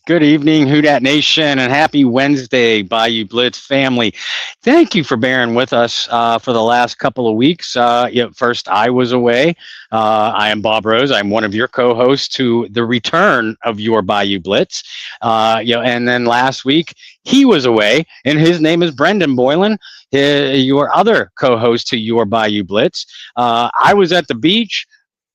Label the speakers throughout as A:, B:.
A: Good evening, Who Dat Nation, and happy Wednesday, Bayou Blitz family. Thank you for bearing with us for the last couple of weeks. First, I was away. I am Bob Rose. I'm one of your co-hosts to the return of your Bayou Blitz. And then last week he was away, and his name is Brendan Boylan, your other co-host to your Bayou Blitz. I was at the beach.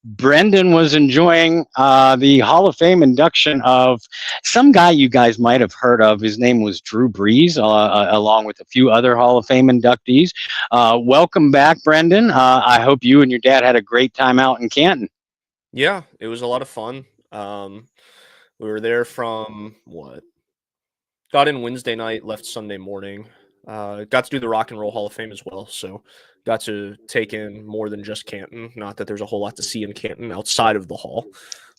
A: Brendan was enjoying the Hall of Fame induction of some guy you guys might have heard of. His name was Drew Brees, along with a few other Hall of Fame inductees. Welcome back, Brendan. I hope you and your dad had a great time out in Canton.
B: Yeah, it was a lot of fun. We were there from got in Wednesday night, left Sunday morning. Got to do the Rock and Roll Hall of Fame as well, so got to take in more than just Canton. Not that there's a whole lot to see in Canton outside of the hall,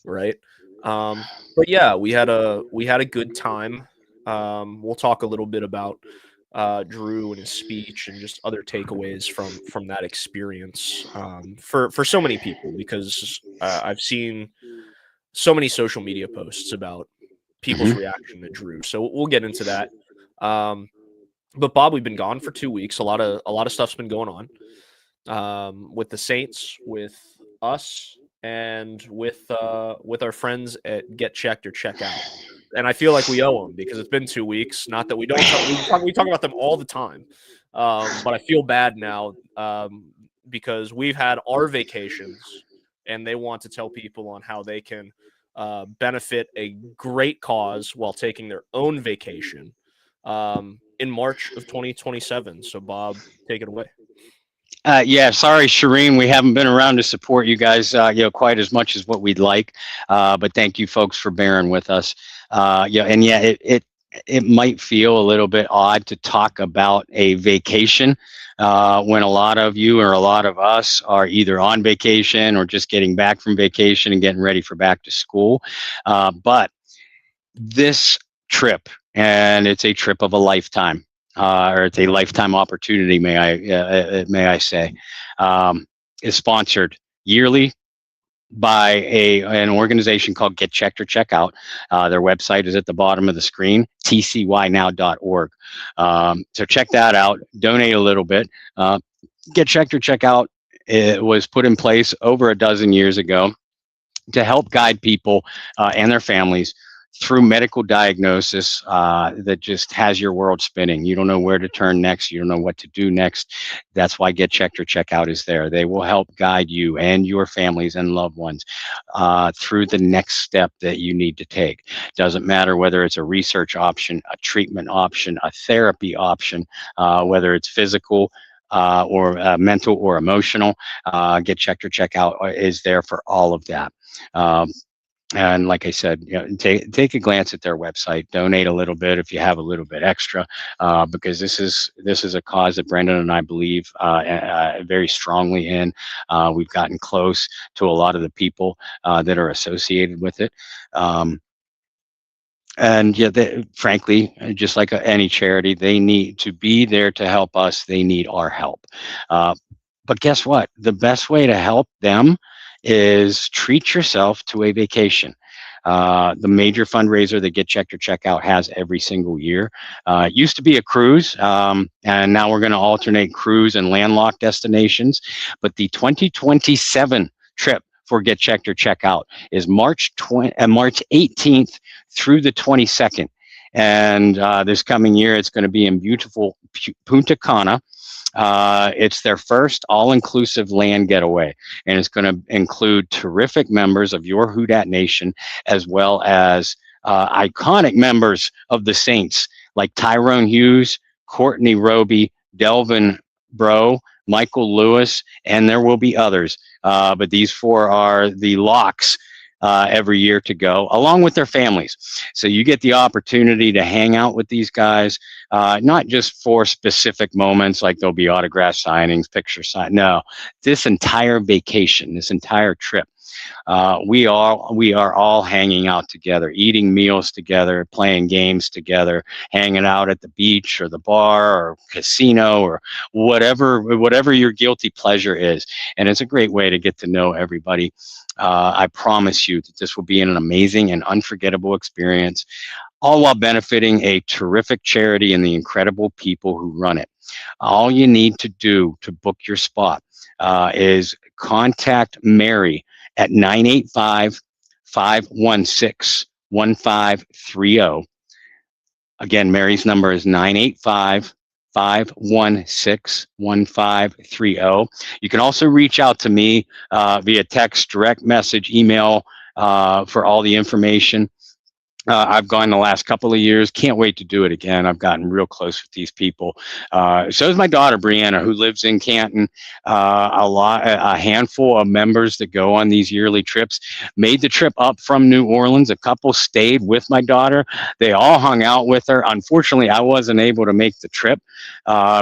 B: right? But yeah, we had a good time. We'll talk a little bit about Drew and his speech and just other takeaways from that experience for so many people, because I've seen so many social media posts about people's reaction to Drew. So we'll get into that. But Bob, we've been gone for 2 weeks. A lot of stuff's been going on with the Saints, with us, and with our friends at Get Checked or Check Out. And I feel like we owe them because it's been 2 weeks. Not that we don't we talk about them all the time, but I feel bad now because we've had our vacations, and they want to tell people on how they can benefit a great cause while taking their own vacation. In March of 2027. So, Bob, take it away.
A: Sorry, Shireen, we haven't been around to support you guys, quite as much as what we'd like. But thank you, folks, for bearing with us. It might feel a little bit odd to talk about a vacation when a lot of you or a lot of us are either on vacation or just getting back from vacation and getting ready for back to school. But this trip, and it's a trip of a lifetime, or it's a lifetime opportunity, may I say, is sponsored yearly by an organization called Get Checked or Check Out. Their website is at the bottom of the screen, tcynow.org. So check that out, donate a little bit. Get Checked or Check Out, it was put in place over a dozen years ago to help guide people and their families through medical diagnosis that just has your world spinning. You don't know where to turn next. You don't know what to do next. That's why Get Checked or Check Out is there. They will help guide you and your families and loved ones through the next step that you need to take. Doesn't matter whether it's a research option, a treatment option, a therapy option, whether it's physical or mental or emotional. Get Checked or Check Out is there for all of that. And like I said, take a glance at their website, donate a little bit if you have a little bit extra, because this is a cause that Brendan and I believe very strongly in. We've gotten close to a lot of the people that are associated with it. Frankly, just like any charity, they need to be there to help us. They need our help. But guess what? The best way to help them is treat yourself to a vacation. The major fundraiser that Get Checked or Check Out has every single year. It used to be a cruise, and now we're going to alternate cruise and landlocked destinations. But the 2027 trip for Get Checked or Check Out is March 18th through the 22nd. And this coming year, it's going to be in beautiful Punta Cana. It's their first all-inclusive land getaway, and it's going to include terrific members of your Who Dat Nation, as well as iconic members of the Saints like Tyrone Hughes, Courtney Roby, Delvin Breaux, Michael Lewis, and there will be others. But these four are the locks every year to go, along with their families. So you get the opportunity to hang out with these guys, not just for specific moments like there'll be autograph signings, picture sign. No, this entire vacation, this entire trip, we are all hanging out together, eating meals together, playing games together, hanging out at the beach or the bar or casino or whatever your guilty pleasure is. And it's a great way to get to know everybody. I promise you that this will be an amazing and unforgettable experience, all while benefiting a terrific charity and the incredible people who run it. All you need to do to book your spot is contact Mary at 985-516-1530. Again, Mary's number is 985-516-1530. You can also reach out to me via text, direct message, email for all the information. I've gone the last couple of years. Can't wait to do it again. I've gotten real close with these people. So is my daughter, Brianna, who lives in Canton. A handful of members that go on these yearly trips made the trip up from New Orleans. A couple stayed with my daughter. They all hung out with her. Unfortunately, I wasn't able to make the trip.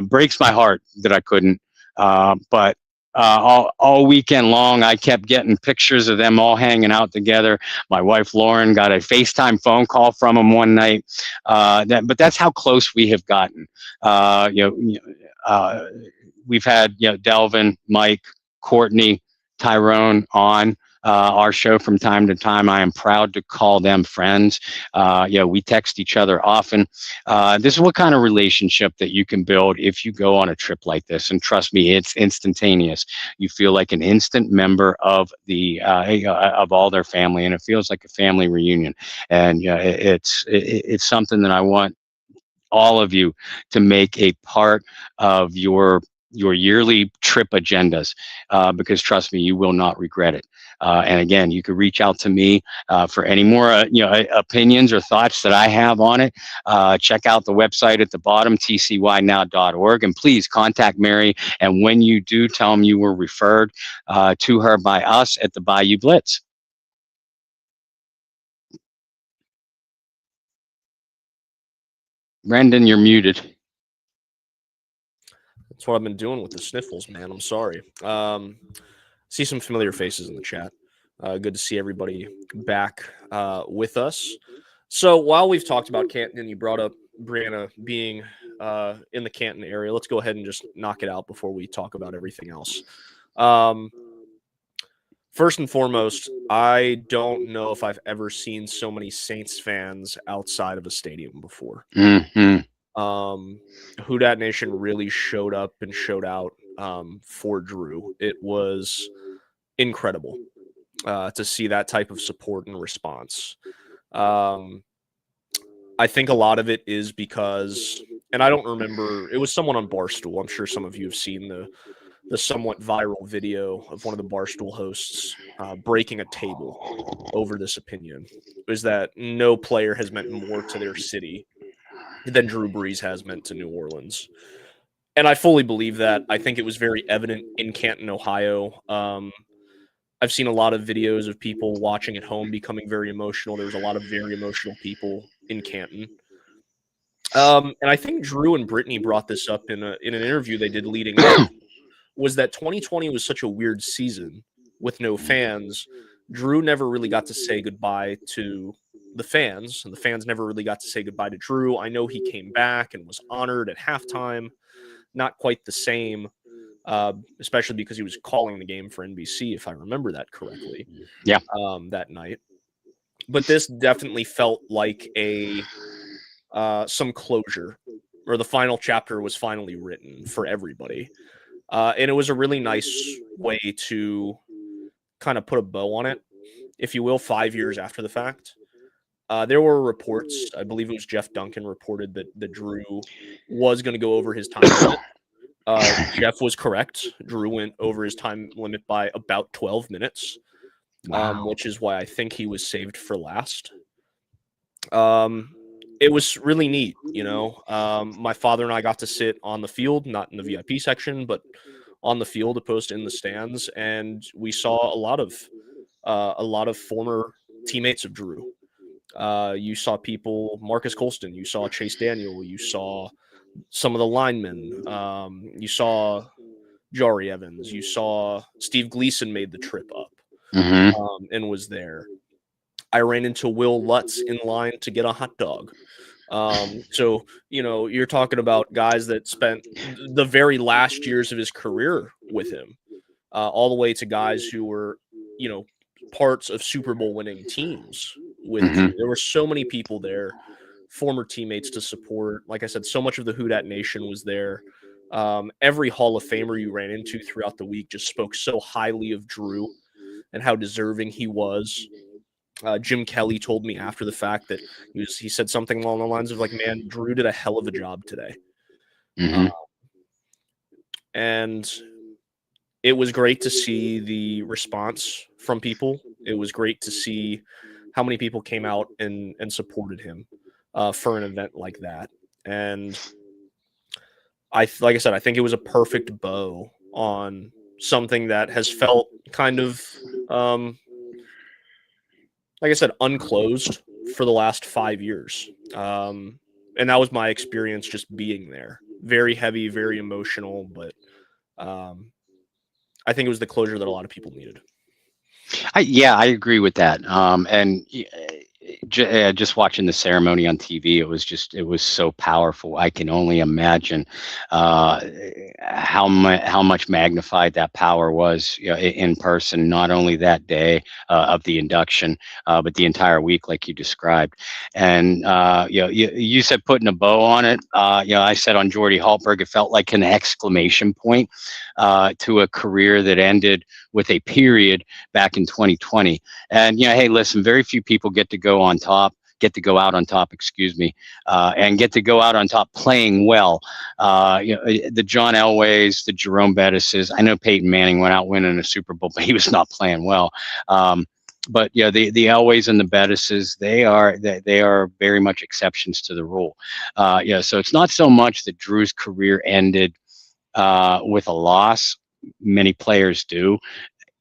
A: Breaks my heart that I couldn't. But all weekend long, I kept getting pictures of them all hanging out together. My wife Lauren got a FaceTime phone call from them one night. But that's how close we have gotten. We've had Delvin, Mike, Courtney, Tyrone on our show from time to time. I am proud to call them friends. We text each other often. This is what kind of relationship that you can build if you go on a trip like this. And trust me, it's instantaneous. You feel like an instant member of of all their family, and it feels like a family reunion. And it's something that I want all of you to make a part of your yearly trip agendas, because trust me, you will not regret it. And again, you can reach out to me for any more opinions or thoughts that I have on it. Check out the website at the bottom, tcynow.org, and please contact Mary. And when you do, tell them you were referred to her by us at the Bayou Blitz. Brendan, you're muted.
B: That's what I've been doing with the sniffles, man. I'm sorry. See some familiar faces in the chat. Good to see everybody back with us. So while we've talked about Canton and you brought up Brianna being in the Canton area, let's go ahead and just knock it out before we talk about everything else. First and foremost, I don't know if I've ever seen so many Saints fans outside of a stadium before.
A: Mm-hmm.
B: Who Dat Nation really showed up and showed out for Drew. It was incredible to see that type of support and response. I think a lot of it is because, and I don't remember, it was someone on Barstool. I'm sure some of you have seen the somewhat viral video of one of the Barstool hosts breaking a table over this opinion. It was that no player has meant more to their city than Drew Brees has meant to New Orleans. And I fully believe that. I think it was very evident in Canton, Ohio. I've seen a lot of videos of people watching at home becoming very emotional. There was a lot of very emotional people in Canton. And I think Drew and Brittany brought this up in an interview they did leading up, was that 2020 was such a weird season with no fans. Drew never really got to say goodbye to the fans, and the fans never really got to say goodbye to Drew. I know he came back and was honored at halftime. Not quite the same, especially because he was calling the game for NBC, if I remember that correctly.
A: Yeah.
B: That night. But this definitely felt like some closure, or the final chapter was finally written for everybody. And it was a really nice way to kind of put a bow on it, if you will, 5 years after the fact. There were reports, I believe it was Jeff Duncan reported that Drew was going to go over his time limit. Jeff was correct. Drew went over his time limit by about 12 minutes, which is why I think he was saved for last. It was really neat, my father and I got to sit on the field, not in the VIP section, but on the field opposed to in the stands, and we saw a lot of former teammates of Drew. You saw people, Marcus Colston, you saw Chase Daniel, you saw some of the linemen, you saw Jari Evans, you saw Steve Gleason made the trip up
A: Mm-hmm.
B: and was there. I ran into Will Lutz in line to get a hot dog. So, you're talking about guys that spent the very last years of his career with him, all the way to guys who were, parts of Super Bowl winning teams with
A: Mm-hmm.
B: Drew. There were so many people there, former teammates to support. Like I said, so much of the Who Dat Nation was there. Every Hall of Famer you ran into throughout the week just spoke so highly of Drew and how deserving he was. Jim Kelly told me after the fact that he said something along the lines of like, "Man, Drew did a hell of a job today,"
A: Mm-hmm.
B: and it was great to see the response from people. It was great to see how many people came out and supported him for an event like that. And like I said, I think it was a perfect bow on something that has felt kind of, like I said, unclosed for the last 5 years. And that was my experience just being there. Very heavy, very emotional, but I think it was the closure that a lot of people needed.
A: I agree with that. And just watching the ceremony on TV, it was so powerful. I can only imagine how much magnified that power was, in person. Not only that day of the induction, but the entire week, like you described. And you said putting a bow on it. I said on Jordy Haltberg, it felt like an exclamation point to a career that ended with a period back in 2020. And hey, listen, very few people get to go out on top, excuse me, and get to go out on top playing well. The John Elways, the Jerome Bettises. I know Peyton Manning went out winning a Super Bowl, but he was not playing well. But the Elways and the Bettises, they are very much exceptions to the rule. So it's not so much that Drew's career ended with a loss. Many players do.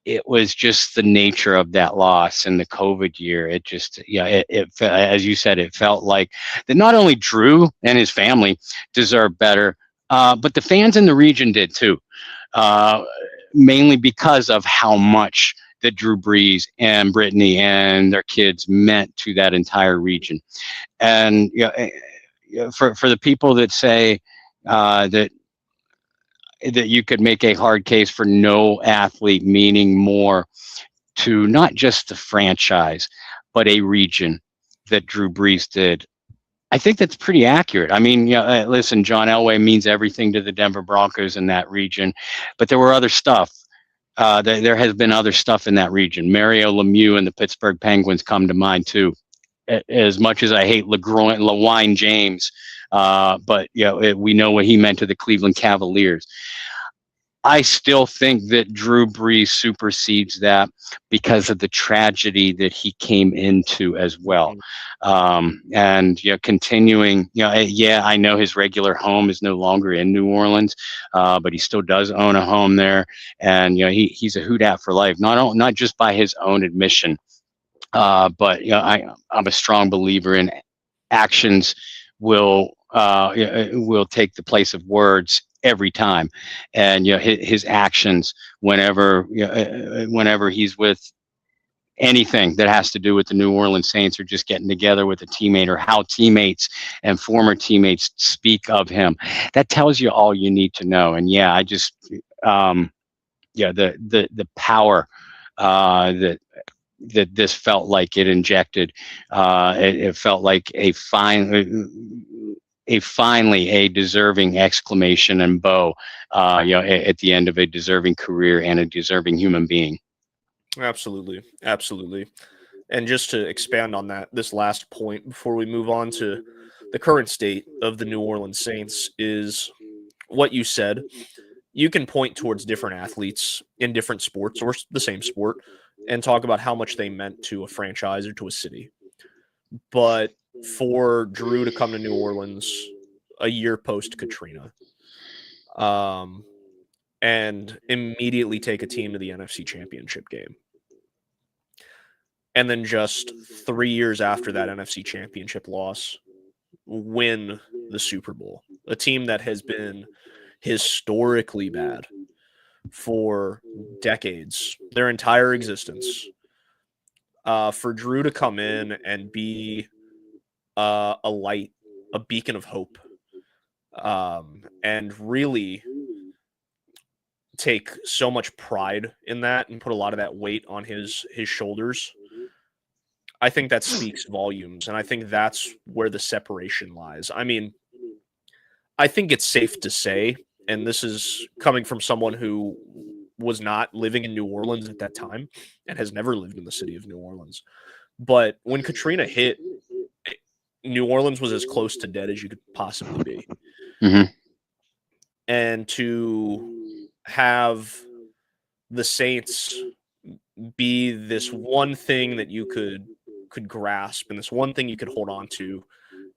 A: It was just the nature of that loss in the COVID year. It just, as you said, it felt like that not only Drew and his family deserved better, but the fans in the region did too, uh, mainly because of how much that Drew Brees and Brittany and their kids meant to that entire region. And for the people that say that you could make a hard case for no athlete meaning more to not just the franchise, but a region that Drew Brees did. I think that's pretty accurate. I mean, listen, John Elway means everything to the Denver Broncos in that region, but there were other stuff. There has been other stuff in that region. Mario Lemieux and the Pittsburgh Penguins come to mind too. As much as I hate LaWine James, but we know what he meant to the Cleveland Cavaliers. I still think that Drew Brees supersedes that because of the tragedy that he came into as well. And continuing, I know his regular home is no longer in New Orleans, but he still does own a home there, and he's a Who Dat for life, not just by his own admission, but I'm a strong believer in actions will take the place of words every time. And his actions whenever he's with anything that has to do with the New Orleans Saints or just getting together with a teammate, or how teammates and former teammates speak of him, that tells you all you need to know. And I just the power that this felt like it injected. It felt like finally a deserving exclamation and bow, at the end of a deserving career and a deserving human being.
B: Absolutely. Absolutely. And just to expand on that, this last point before we move on to the current state of the New Orleans Saints is what you said. You can point towards different athletes in different sports or the same sport and talk about how much they meant to a franchise or to a city. But for Drew to come to New Orleans a year post Katrina, and immediately take a team to the NFC Championship game, and then just 3 years after that NFC Championship loss, win the Super Bowl. A team that has been historically bad for decades, their entire existence. For Drew to come in and be a light, a beacon of hope, and really take so much pride in that and put a lot of that weight on his shoulders, I think that speaks volumes, and I think that's where the separation lies. I mean, I think it's safe to say, and this is coming from someone who was not living in New Orleans at that time and has never lived in the city of New Orleans, but when Katrina hit, New Orleans was as close to dead as you could possibly be.
A: Mm-hmm.
B: And to have the Saints be this one thing that you could grasp and this one thing you could hold on to,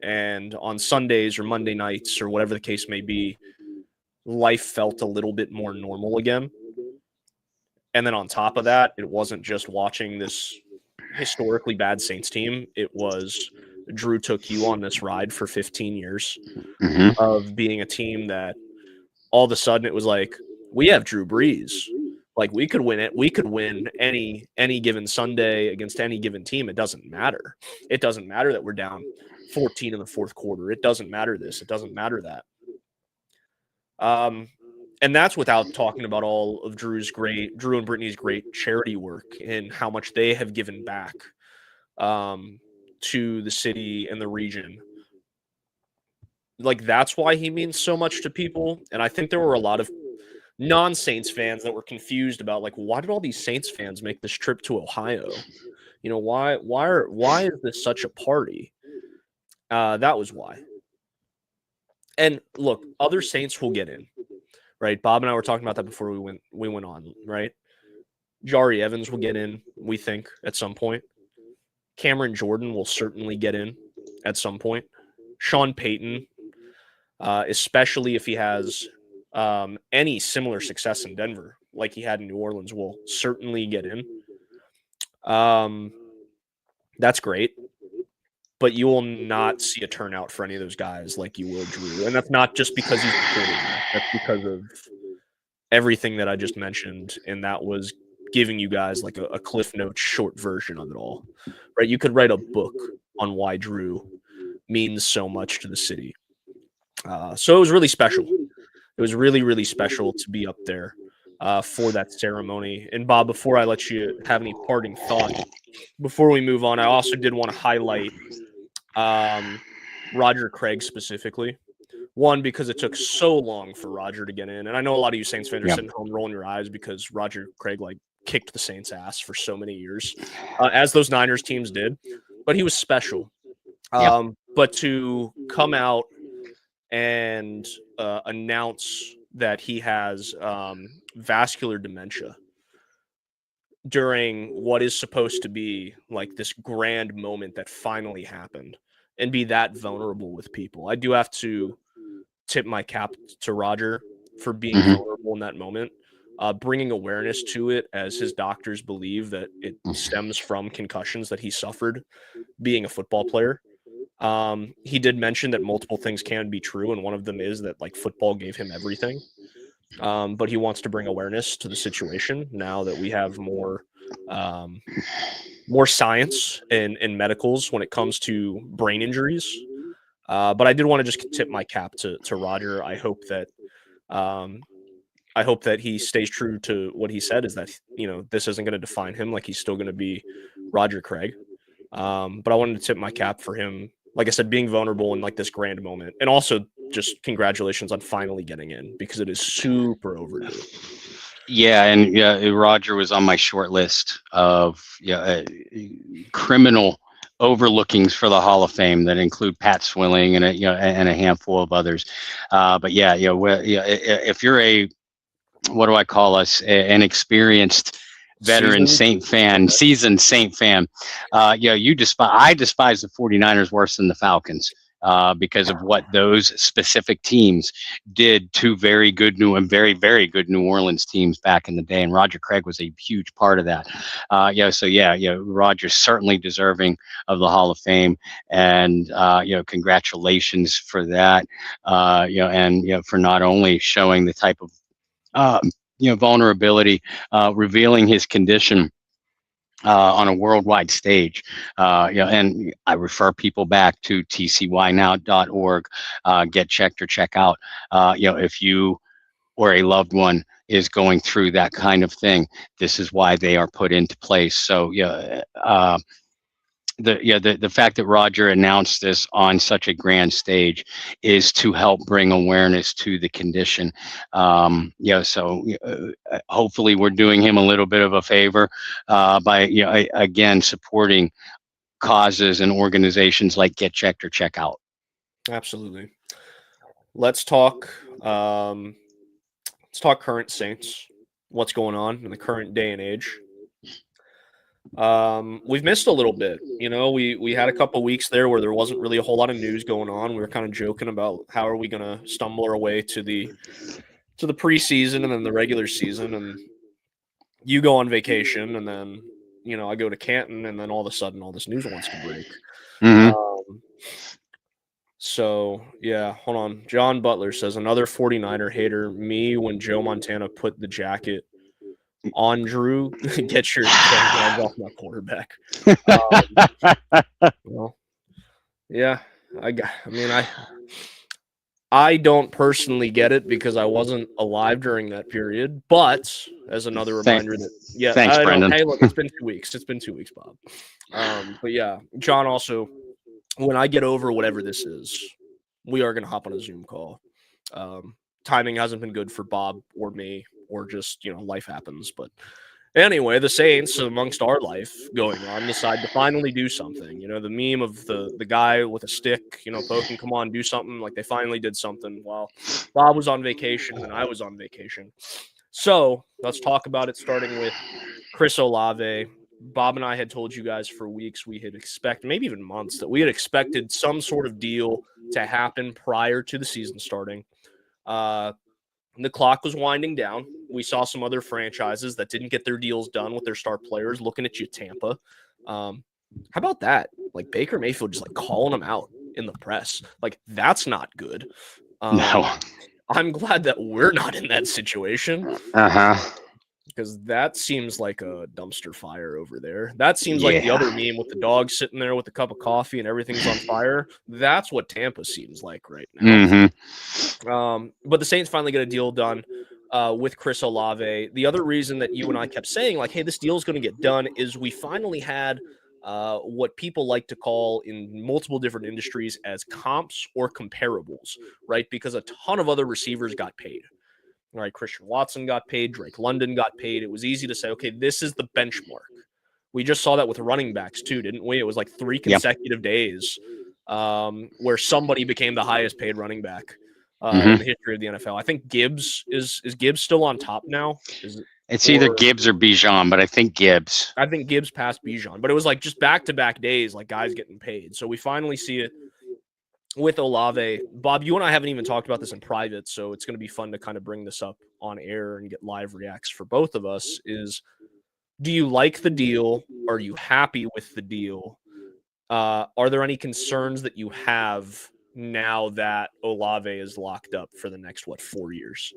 B: and on Sundays or Monday nights or whatever the case may be, life felt a little bit more normal again. And then on top of that, it wasn't just watching this historically bad Saints team. It was Drew took you on this ride for 15 years of being a team that all of a sudden it was like, we have Drew Brees. Like, we could win it. We could win any given Sunday against any given team. It doesn't matter. It doesn't matter that we're down 14 in the fourth quarter. It doesn't matter this. It doesn't matter that. And that's without talking about all of Drew and Brittany's great charity work and how much they have given back to the city and the region. Like, that's why he means so much to people. And I think there were a lot of non-Saints fans that were confused about, like, why did all these Saints fans make this trip to Ohio? You know, why is this such a party? That was why. And look, other Saints will get in, right? Bob and I were talking about that before we went on, right? Jari Evans will get in, we think, at some point. Cameron Jordan will certainly get in at some point. Sean Payton, especially if he has any similar success in Denver like he had in New Orleans, will certainly get in. That's great. But you will not see a turnout for any of those guys like you will Drew. And that's not just because he's the quarterback. That's because of everything that I just mentioned. And that was giving you guys like a Cliff Notes short version of it all. Right? You could write a book on why Drew means so much to the city. So it was really special. It was really, really special to be up there for that ceremony. And Bob, before I let you have any parting thoughts, before we move on, I also did want to highlight Roger Craig specifically. One, because it took so long for Roger to get in. And I know a lot of you Saints fans are sitting home rolling your eyes because Roger Craig kicked the Saints' ass for so many years, as those Niners teams did. But he was special. But to come out and announce that he has vascular dementia during what is supposed to be like this grand moment that finally happened, and be that vulnerable with people. I do have to tip my cap to Roger for being vulnerable in that moment, bringing awareness to it, as his doctors believe that it stems from concussions that he suffered being a football player. He did mention that multiple things can be true, and one of them is that like football gave him everything. But he wants to bring awareness to the situation now that we have more science in medicals when it comes to brain injuries. But I did want to just tip my cap to Roger. I hope that he stays true to what he said, is that, you know, this isn't going to define him. Like, he's still going to be Roger Craig. But I wanted to tip my cap for him, like I said, being vulnerable in like this grand moment. And also just congratulations on finally getting in, because it is super overdue.
A: Yeah, and Roger was on my short list of criminal overlookings for the Hall of Fame that include Pat Swilling and a handful of others. But if you're what do I call us, an experienced veteran seasoned Saint fan, I despise the 49ers worse than the Falcons. because of what those specific teams did to very good very good New Orleans teams back in the day. And Roger Craig was a huge part of that. Roger's certainly deserving of the Hall of Fame, and congratulations for that. And for not only showing the type of vulnerability, revealing his condition on a worldwide stage. And I refer people back to tcynow.org, get checked or check out. If you or a loved one is going through that kind of thing, this is why they are put into place. So the fact that Roger announced this on such a grand stage is to help bring awareness to the condition. Hopefully we're doing him a little bit of a favor by again supporting causes and organizations like Get Checked or Check Out.
B: Absolutely. Let's talk current Saints. What's going on in the current day and age? We've missed a little bit. We had a couple weeks there where there wasn't really a whole lot of news going on. We were kind of joking about how are we going to stumble our way to the preseason and then the regular season, and you go on vacation, and then I go to Canton, and then all of a sudden all this news wants to break.
A: Mm-hmm.
B: So yeah, hold on. John Butler says, another 49er hater, me when Joe Montana put the jacket on Drew. Get your hands off my quarterback. Well, yeah, I don't personally get it because I wasn't alive during that period. But as another reminder
A: thanks, Brendan.
B: Hey, look, it's been 2 weeks. It's been 2 weeks, Bob. But yeah, John also, when I get over whatever this is, we are going to hop on a Zoom call. Timing hasn't been good for Bob or me, or just, life happens. But anyway, the Saints, amongst our life going on, decide to finally do something. The meme of the guy with a stick, poking, come on, do something. Like, they finally did something while Bob was on vacation and I was on vacation. So let's talk about it, starting with Chris Olave. Bob and I had told you guys for weeks, we had expected, maybe even months, that we had expected some sort of deal to happen prior to the season starting. The clock was winding down. We saw some other franchises that didn't get their deals done with their star players. Looking at you, Tampa. How about that? Like, Baker Mayfield just calling them out in the press. Like, that's not good.
A: No.
B: I'm glad that we're not in that situation. Because that seems like a dumpster fire over there. That seems like the other meme with the dog sitting there with a cup of coffee and everything's on fire. That's what Tampa seems like right now.
A: Mm-hmm.
B: But the Saints finally get a deal done with Chris Olave. The other reason that you and I kept saying, hey, this deal is going to get done, is we finally had what people like to call in multiple different industries as comps or comparables, right? Because a ton of other receivers got paid. Right, Christian Watson got paid. Drake London got paid. It was easy to say, okay, this is the benchmark. We just saw that with running backs too, didn't we? It was like 3 consecutive days where somebody became the highest paid running back in the history of the NFL. I think Gibbs is Gibbs still on top now?
A: It's either Gibbs or Bijan, but I think Gibbs.
B: I think Gibbs passed Bijan, but it was just back-to-back days, guys getting paid. So we finally see it with Olave. Bob, you and I haven't even talked about this in private, so it's going to be fun to kind of bring this up on air and get live reacts for both of us. Do you like the deal? Are you happy with the deal? Are there any concerns that you have now that Olave is locked up for the next, 4 years?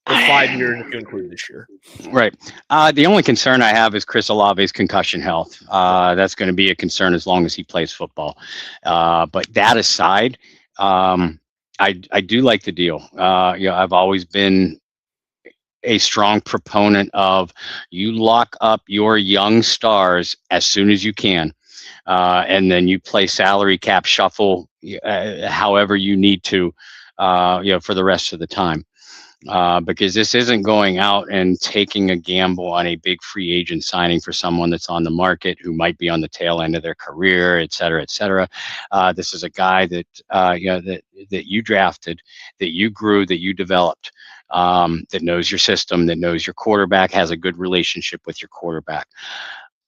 B: Or 5 years if you include this year.
A: Right. The only concern I have is Chris Olave's concussion health. That's going to be a concern as long as he plays football. But that aside, I do like the deal. I've always been a strong proponent of you lock up your young stars as soon as you can. And then you play salary cap shuffle however you need to, for the rest of the time. Because this isn't going out and taking a gamble on a big free agent signing for someone that's on the market who might be on the tail end of their career, et cetera, et cetera. This is a guy that that you drafted, that you grew, that you developed, that knows your system, that knows your quarterback, has a good relationship with your quarterback.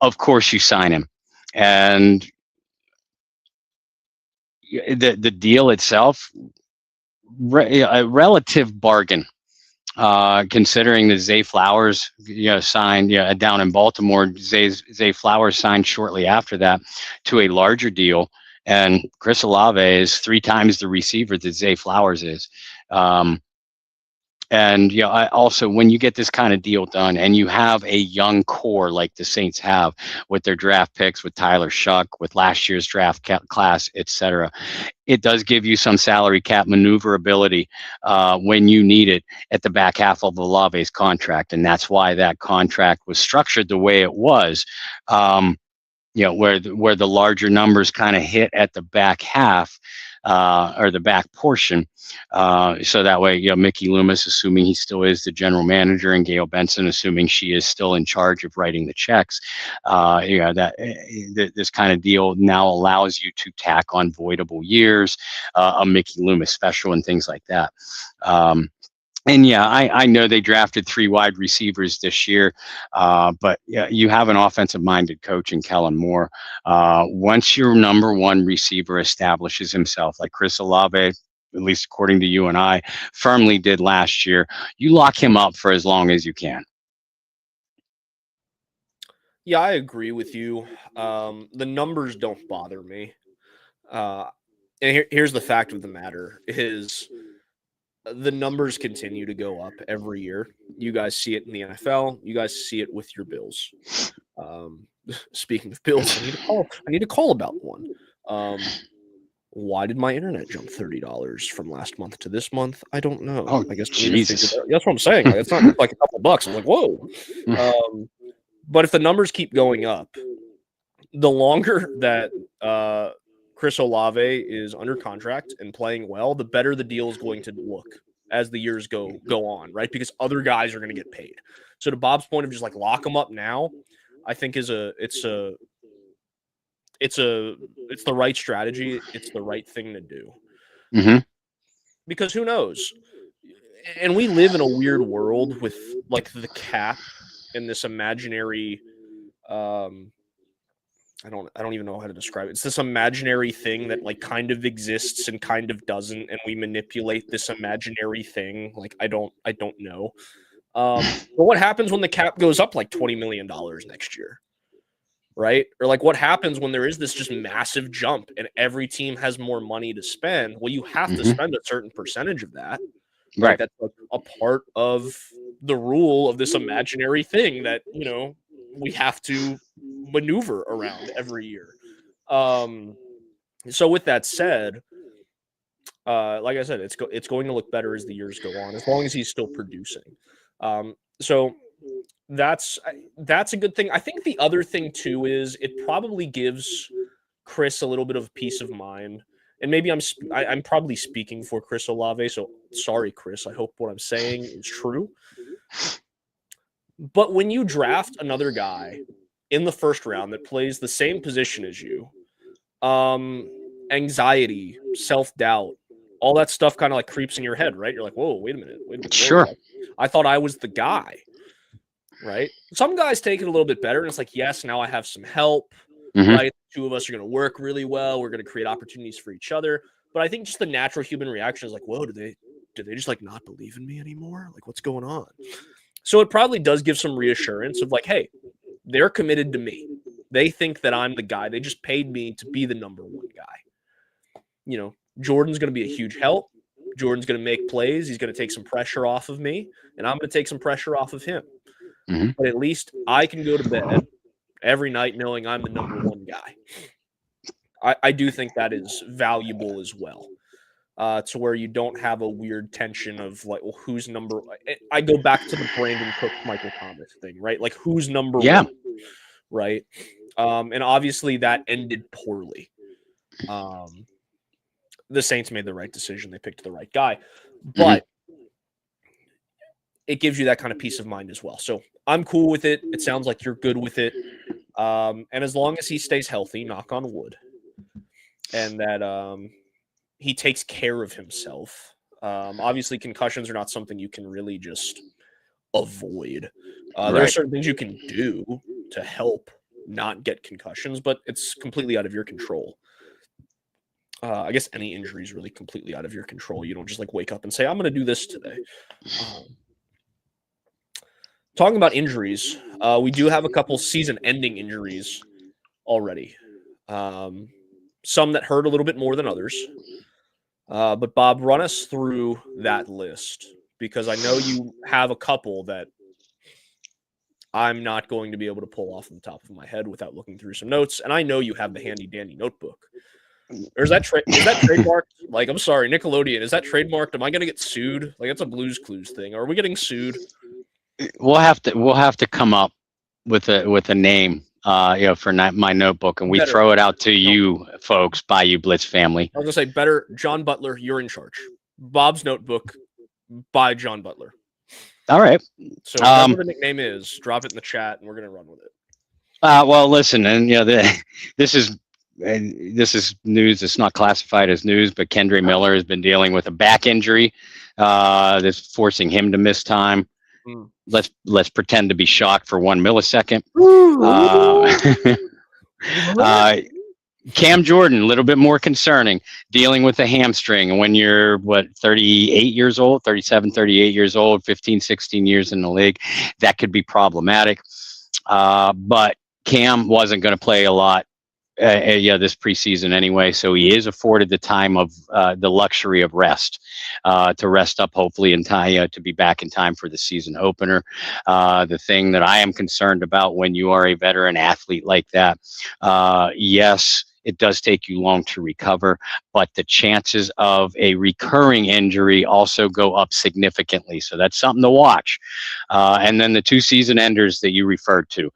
A: Of course, you sign him, and the deal itself, a relative bargain. Considering that Zay Flowers, signed, down in Baltimore, Zay Flowers signed shortly after that to a larger deal, and Chris Olave is 3 times the receiver that Zay Flowers is. And I also, when you get this kind of deal done, and you have a young core like the Saints have with their draft picks, with Tyler Shuck, with last year's draft class, etc., it does give you some salary cap maneuverability when you need it at the back half of Olave's contract, and that's why that contract was structured the way it was. Where the larger numbers kind of hit at the back half, or the back portion. So that way, Mickey Loomis, assuming he still is the general manager, and Gail Benson, assuming she is still in charge of writing the checks, this kind of deal now allows you to tack on voidable years, a Mickey Loomis special, and things like that. And I know they drafted 3 wide receivers this year, but you have an offensive-minded coach in Kellen Moore. Once your number 1 receiver establishes himself, like Chris Olave, at least according to you and I, firmly did last year, you lock him up for as long as you can.
B: Yeah, I agree with you. The numbers don't bother me. And here's the fact of the matter is, the numbers continue to go up every year. You guys see it in the NFL. You guys see it with your Bills. Speaking of Bills, I need to call about one. Why did my internet jump $30 from last month to this month? I don't know.
A: Oh,
B: I guess
A: Jesus.
B: that's what I'm saying. Like, it's not like a couple bucks. I'm like, whoa. But if the numbers keep going up, the longer that Chris Olave is under contract and playing well, the better the deal is going to look as the years go on, right? Because other guys are going to get paid. So to Bob's point of just like lock them up now, I think it's the right strategy. It's the right thing to do.
A: Mm-hmm.
B: Because who knows? And we live in a weird world with like the cap and this imaginary I don't even know how to describe it. It's this imaginary thing that like kind of exists and kind of doesn't, and we manipulate this imaginary thing. Like I don't know. But what happens when the cap goes up like $20 million next year? Right? Or like what happens when there is this just massive jump and every team has more money to spend? Well, you have to spend a certain percentage of that.
A: Right.
B: Like that's a part of the rule of this imaginary thing that, we have to maneuver around every year. So with that said, like I said, it's going to look better as the years go on, as long as he's still producing. So that's a good thing. I think the other thing too is it probably gives Chris a little bit of peace of mind. And maybe I'm probably speaking for Chris Olave, so sorry, Chris. I hope what I'm saying is true. But when you draft another guy in the first round that plays the same position as you, anxiety, self-doubt, all that stuff kind of like creeps in your head, right? You're like, whoa, wait a minute.
A: Sure.
B: I thought I was the guy, right? Some guys take it a little bit better, and it's like, yes, now I have some help, right? The 2 of us are going to work really well. We're going to create opportunities for each other. But I think just the natural human reaction is like, whoa, do they just like not believe in me anymore? Like, what's going on? So it probably does give some reassurance of like, hey, they're committed to me. They think that I'm the guy. They just paid me to be the number 1 guy. Jordan's going to be a huge help. Jordan's going to make plays. He's going to take some pressure off of me, and I'm going to take some pressure off of him. But at least I can go to bed every night knowing I'm the number 1 guy. I do think that is valuable as well. To where you don't have a weird tension of like, well, who's number? I go back to the Brandon Cook, Michael Thomas thing, right? Like, who's number 1, right? And obviously that ended poorly. The Saints made the right decision; they picked the right guy, but it gives you that kind of peace of mind as well. So I'm cool with it. It sounds like you're good with it, and as long as he stays healthy, knock on wood, and that he takes care of himself. Obviously, concussions are not something you can really just avoid. There are certain things you can do to help not get concussions, but it's completely out of your control. I guess any injury is really completely out of your control. You don't just like wake up and say, I'm going to do this today. Talking about injuries, we do have a couple season-ending injuries already. Some that hurt a little bit more than others. But Bob, run us through that list, because I know you have a couple that I'm not going to be able to pull off the top of my head without looking through some notes. And I know you have the handy-dandy notebook. Or is that trademarked? Like, I'm sorry, Nickelodeon, is that trademarked? Am I going to get sued? Like, it's a Blue's Clues thing. Are we getting sued?
A: We'll have to come up with a name, for my notebook, and we throw it out to you folks, Bayou Blitz family.
B: I was gonna say, better, John Butler, you're in charge. Bob's notebook by John Butler.
A: All right.
B: So whatever the nickname is, drop it in the chat, and we're gonna run with it.
A: Well, listen, and this is news that's not classified as news, but Kendre Miller has been dealing with a back injury that's forcing him to miss time. Let's pretend to be shocked for 1 millisecond. Cam Jordan, a little bit more concerning, dealing with a hamstring. And when you're 38 years old, 37, 38 years old, 15, 16 years in the league, that could be problematic. But Cam wasn't going to play a lot this preseason anyway, so he is afforded the time of the luxury of rest, to rest up, hopefully in time to be back in time for the season opener. The thing that I am concerned about when you are a veteran athlete like that, yes, it does take you long to recover, but the chances of a recurring injury also go up significantly. So that's something to watch. And then the 2 season enders that you referred to,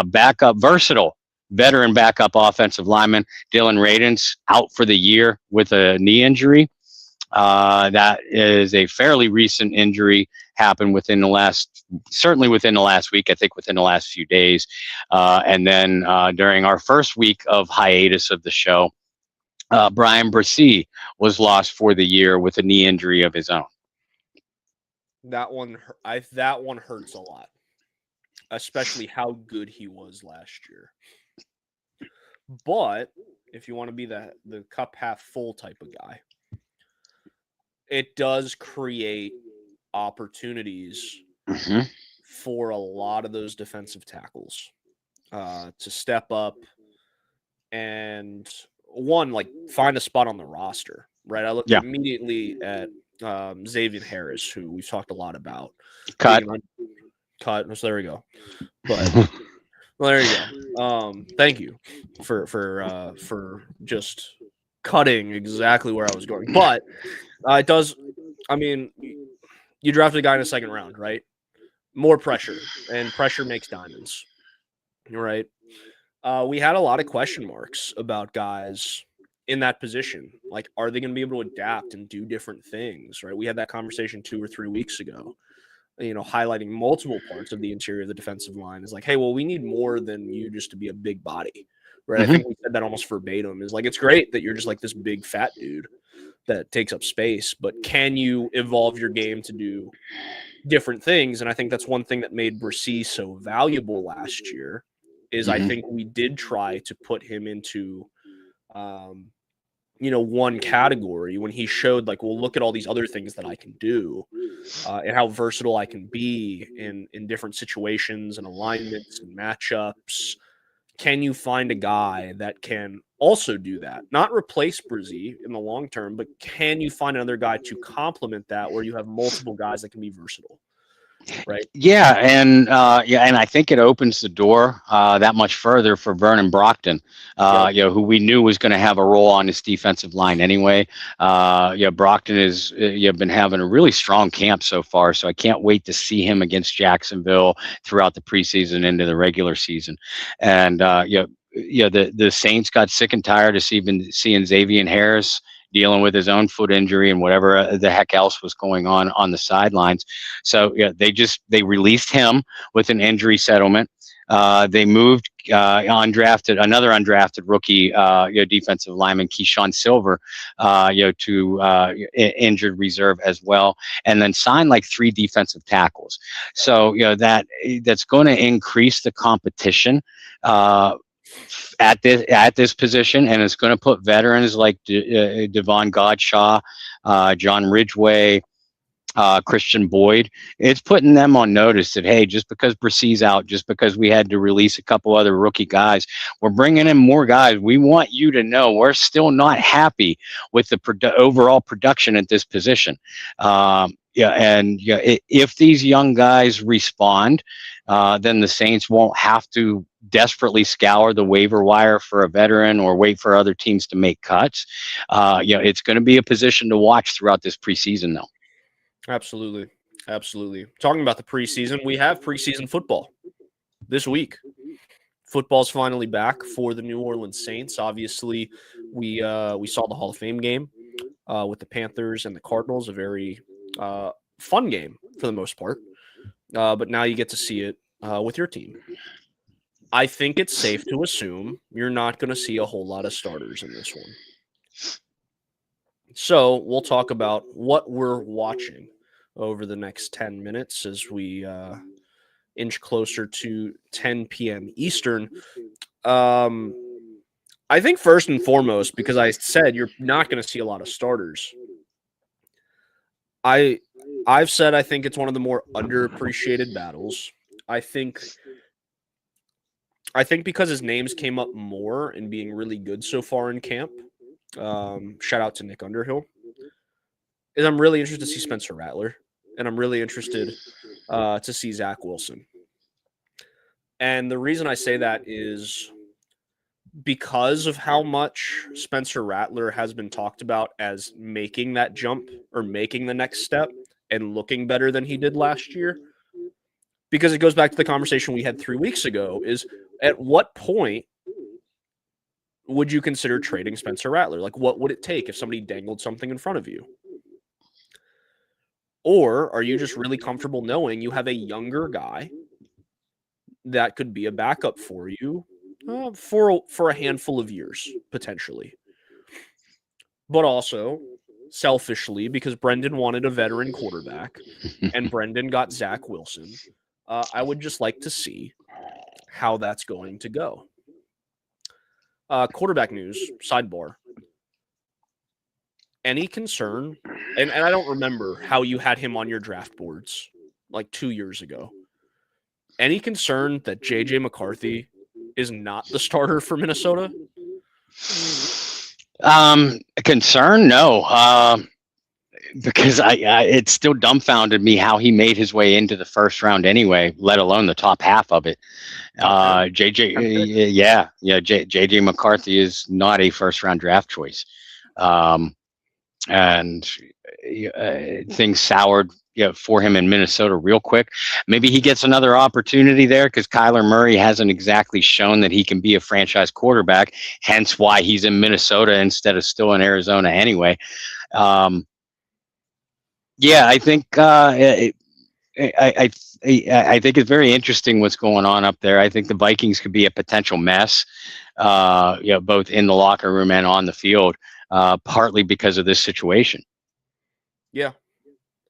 A: backup versatile veteran backup offensive lineman Dylan Radins out for the year with a knee injury. That is a fairly recent injury, happened certainly within the last week, I think within the last few days. And then during our first week of hiatus of the show, Brian Brissy was lost for the year with a knee injury of his own.
B: That one hurts a lot, especially how good he was last year. But if you want to be the cup half full type of guy, it does create opportunities for a lot of those defensive tackles to step up and find a spot on the roster, right? I looked immediately at Xavier Harris, who we've talked a lot about. Cut. So there we go. But well, there you go. Thank you for just cutting exactly where I was going. But it does. I mean, you drafted a guy in the second round, right? More pressure, and pressure makes diamonds. Right? We had a lot of question marks about guys in that position. Like, are they going to be able to adapt and do different things? Right? We had that conversation 2 or 3 weeks ago. Highlighting multiple parts of the interior of the defensive line is like, hey, well, we need more than you just to be a big body, right? I think we said that almost verbatim. Is like, it's great that you're just like this big fat dude that takes up space, but can you evolve your game to do different things? And I think that's one thing that made Brissy so valuable last year is I think we did try to put him into one category when he showed like, well, look at all these other things that I can do and how versatile I can be in different situations and alignments and matchups. Can you find a guy that can also do that? Not replace Brissy in the long term, but can you find another guy to complement that where you have multiple guys that can be versatile? Right.
A: Yeah, and I think it opens the door that much further for Vernon Brockton, who we knew was going to have a role on this defensive line anyway. Brockton is been having a really strong camp so far, so I can't wait to see him against Jacksonville throughout the preseason into the regular season. And the Saints got sick and tired of seeing Xavier Harris dealing with his own foot injury and whatever the heck else was going on the sidelines. So they released him with an injury settlement. They moved another undrafted rookie, defensive lineman Keyshawn Silver, to injured reserve as well, and then signed like 3 defensive tackles. So that's going to increase the competition at this position, and it's going to put veterans like Devon Godshaw, John Ridgway, Christian Boyd. It's putting them on notice that, hey, just because Bressee's out, just because we had to release a couple other rookie guys, we're bringing in more guys. We want you to know we're still not happy with the overall production at this position. If these young guys respond, then the Saints won't have to desperately scour the waiver wire for a veteran or wait for other teams to make cuts. It's going to be a position to watch throughout this preseason, though.
B: Absolutely. Talking about the preseason, we have preseason football this week. Football's finally back for the New Orleans Saints. Obviously, we saw the Hall of Fame game with the Panthers and the Cardinals, a very fun game for the most part. But now you get to see it with your team. I think it's safe to assume you're not going to see a whole lot of starters in this one. So we'll talk about what we're watching over the next 10 minutes as we inch closer to 10 p.m. Eastern. I think first and foremost, because I said you're not going to see a lot of starters, I've said I think it's one of the more underappreciated battles. I think because his names came up more and being really good so far in camp, shout out to Nick Underhill, is I'm really interested to see Spencer Rattler, and I'm really interested to see Zach Wilson. And the reason I say that is because of how much Spencer Rattler has been talked about as making that jump or making the next step and looking better than he did last year. Because it goes back to the conversation we had 3 weeks ago, is at what point would you consider trading Spencer Rattler? Like, what would it take if somebody dangled something in front of you? Or are you just really comfortable knowing you have a younger guy that could be a backup for you for a handful of years, potentially? But also, selfishly, because Brendan wanted a veteran quarterback and Brendan got Zach Wilson, I would just like to see how that's going to go. Quarterback news, sidebar. Any concern, and I don't remember how you had him on your draft boards like 2 years ago. Any concern that J.J. McCarthy is not the starter for Minnesota?
A: Concern? No. Because it still dumbfounded me how he made his way into the first round anyway, let alone the top half of it. JJ McCarthy is not a first round draft choice. And things soured for him in Minnesota real quick. Maybe he gets another opportunity there because Kyler Murray hasn't exactly shown that he can be a franchise quarterback, hence why he's in Minnesota instead of still in Arizona anyway. I think I think it's very interesting what's going on up there. I think the Vikings could be a potential mess, both in the locker room and on the field, partly because of this situation.
B: Yeah.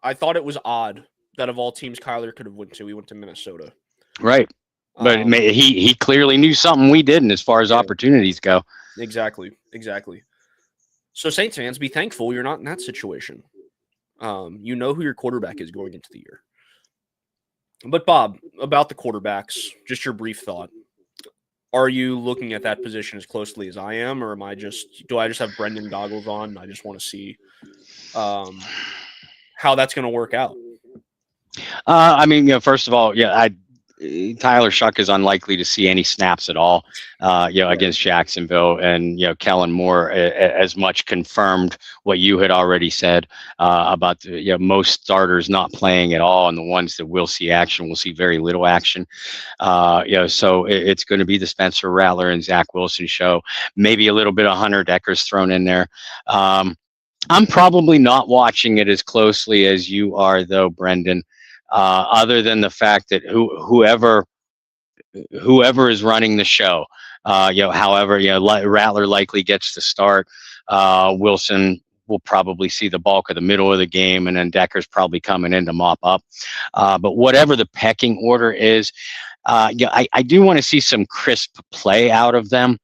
B: I thought it was odd that of all teams Kyler could have went to, he went to Minnesota.
A: Right. But he clearly knew something we didn't as far as opportunities go.
B: Exactly. So Saints fans, be thankful you're not in that situation. You know who your quarterback is going into the year. But Bob, about the quarterbacks, just your brief thought. Are you looking at that position as closely as I am, or do I just have Brendan goggles on and I just want to see how that's going to work out?
A: First of all, Tyler Shuck is unlikely to see any snaps at all, against Jacksonville, and Kellen Moore as much confirmed what you had already said about most starters not playing at all, and the ones that will see action will see very little action. So it's going to be the Spencer Rattler and Zach Wilson show. Maybe a little bit of Hunter Decker's thrown in there. I'm probably not watching it as closely as you are, though, Brendan. Other than the fact that whoever is running the show, Rattler likely gets to start. Wilson will probably see the bulk of the middle of the game, and then Decker's probably coming in to mop up. But whatever the pecking order is, I do want to see some crisp play out of them.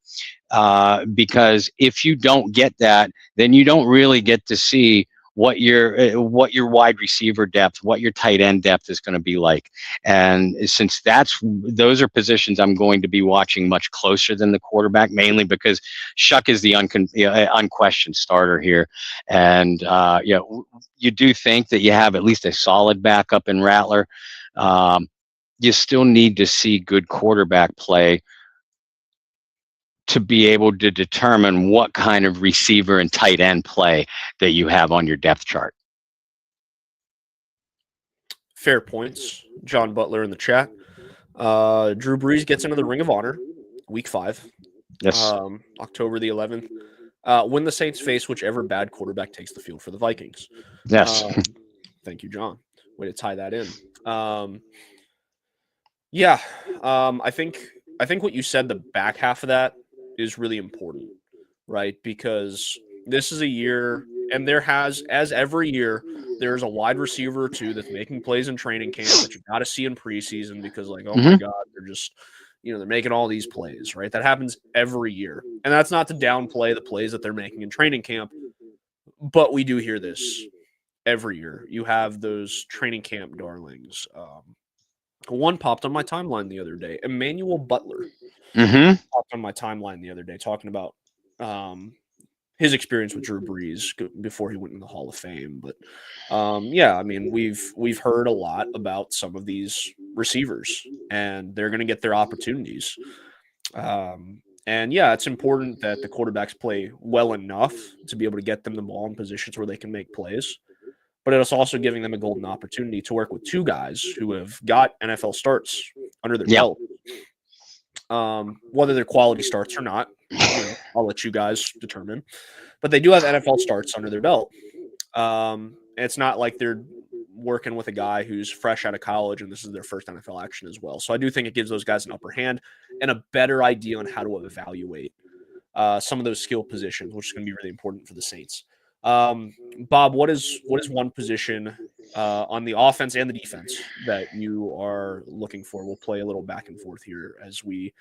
A: Because if you don't get that, then you don't really get to see what your wide receiver depth, what your tight end depth is going to be like. And since those are positions I'm going to be watching much closer than the quarterback, mainly because Shuck is the unquestioned starter here. And you do think that you have at least a solid backup in Rattler. You still need to see good quarterback play to be able to determine what kind of receiver and tight end play that you have on your depth chart.
B: Fair points. John Butler in the chat. Drew Brees gets into the Ring of Honor, week 5.
A: Yes.
B: October the 11th. When the Saints face whichever bad quarterback takes the field for the Vikings.
A: Yes.
B: Thank you, John. Way to tie that in. I think what you said, the back half of that is really important, right? Because this is a year, and as every year, there's a wide receiver or two that's making plays in training camp that you got to see in preseason because, like, oh my God, they're just, they're making all these plays, right? That happens every year. And that's not to downplay the plays that they're making in training camp, but we do hear this every year. You have those training camp darlings. One popped on my timeline the other day. Emmanuel Butler popped on my timeline the other day talking about his experience with Drew Brees before he went in the Hall of Fame. But we've heard a lot about some of these receivers, and they're going to get their opportunities. It's important that the quarterbacks play well enough to be able to get them the ball in positions where they can make plays. But it's also giving them a golden opportunity to work with two guys who have got NFL starts under their belt. Whether they're quality starts or not, I'll let you guys determine. But they do have NFL starts under their belt. It's not like they're working with a guy who's fresh out of college and this is their first NFL action as well. So I do think it gives those guys an upper hand and a better idea on how to evaluate some of those skill positions, which is going to be really important for the Saints. Bob, what is one position on the offense and the defense that you are looking for? We'll play a little back and forth here as we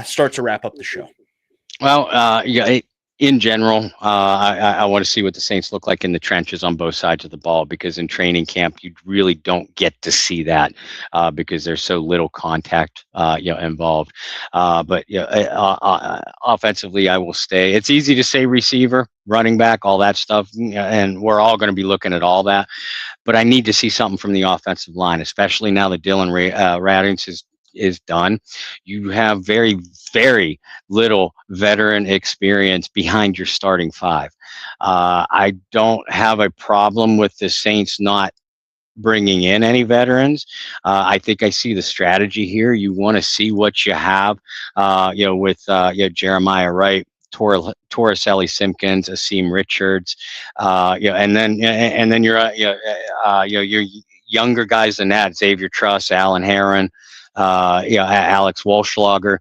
B: start to wrap up the show.
A: Well, in general, I want to see what the Saints look like in the trenches on both sides of the ball, because in training camp, you really don't get to see that because there's so little contact, involved. But offensively, I will stay. It's easy to say receiver, running back, all that stuff, and we're all going to be looking at all that. But I need to see something from the offensive line, especially now that Dylan Radunz is done. You have very, very little veteran experience behind your starting 5. I don't have a problem with the Saints not bringing in any veterans. I think I see the strategy here. You want to see what you have, with Jeremiah Wright, Torricelli Simpkins, Asim Richards, and then your younger guys than that: Xavier Truss, Alan Heron, Alex Walschlager.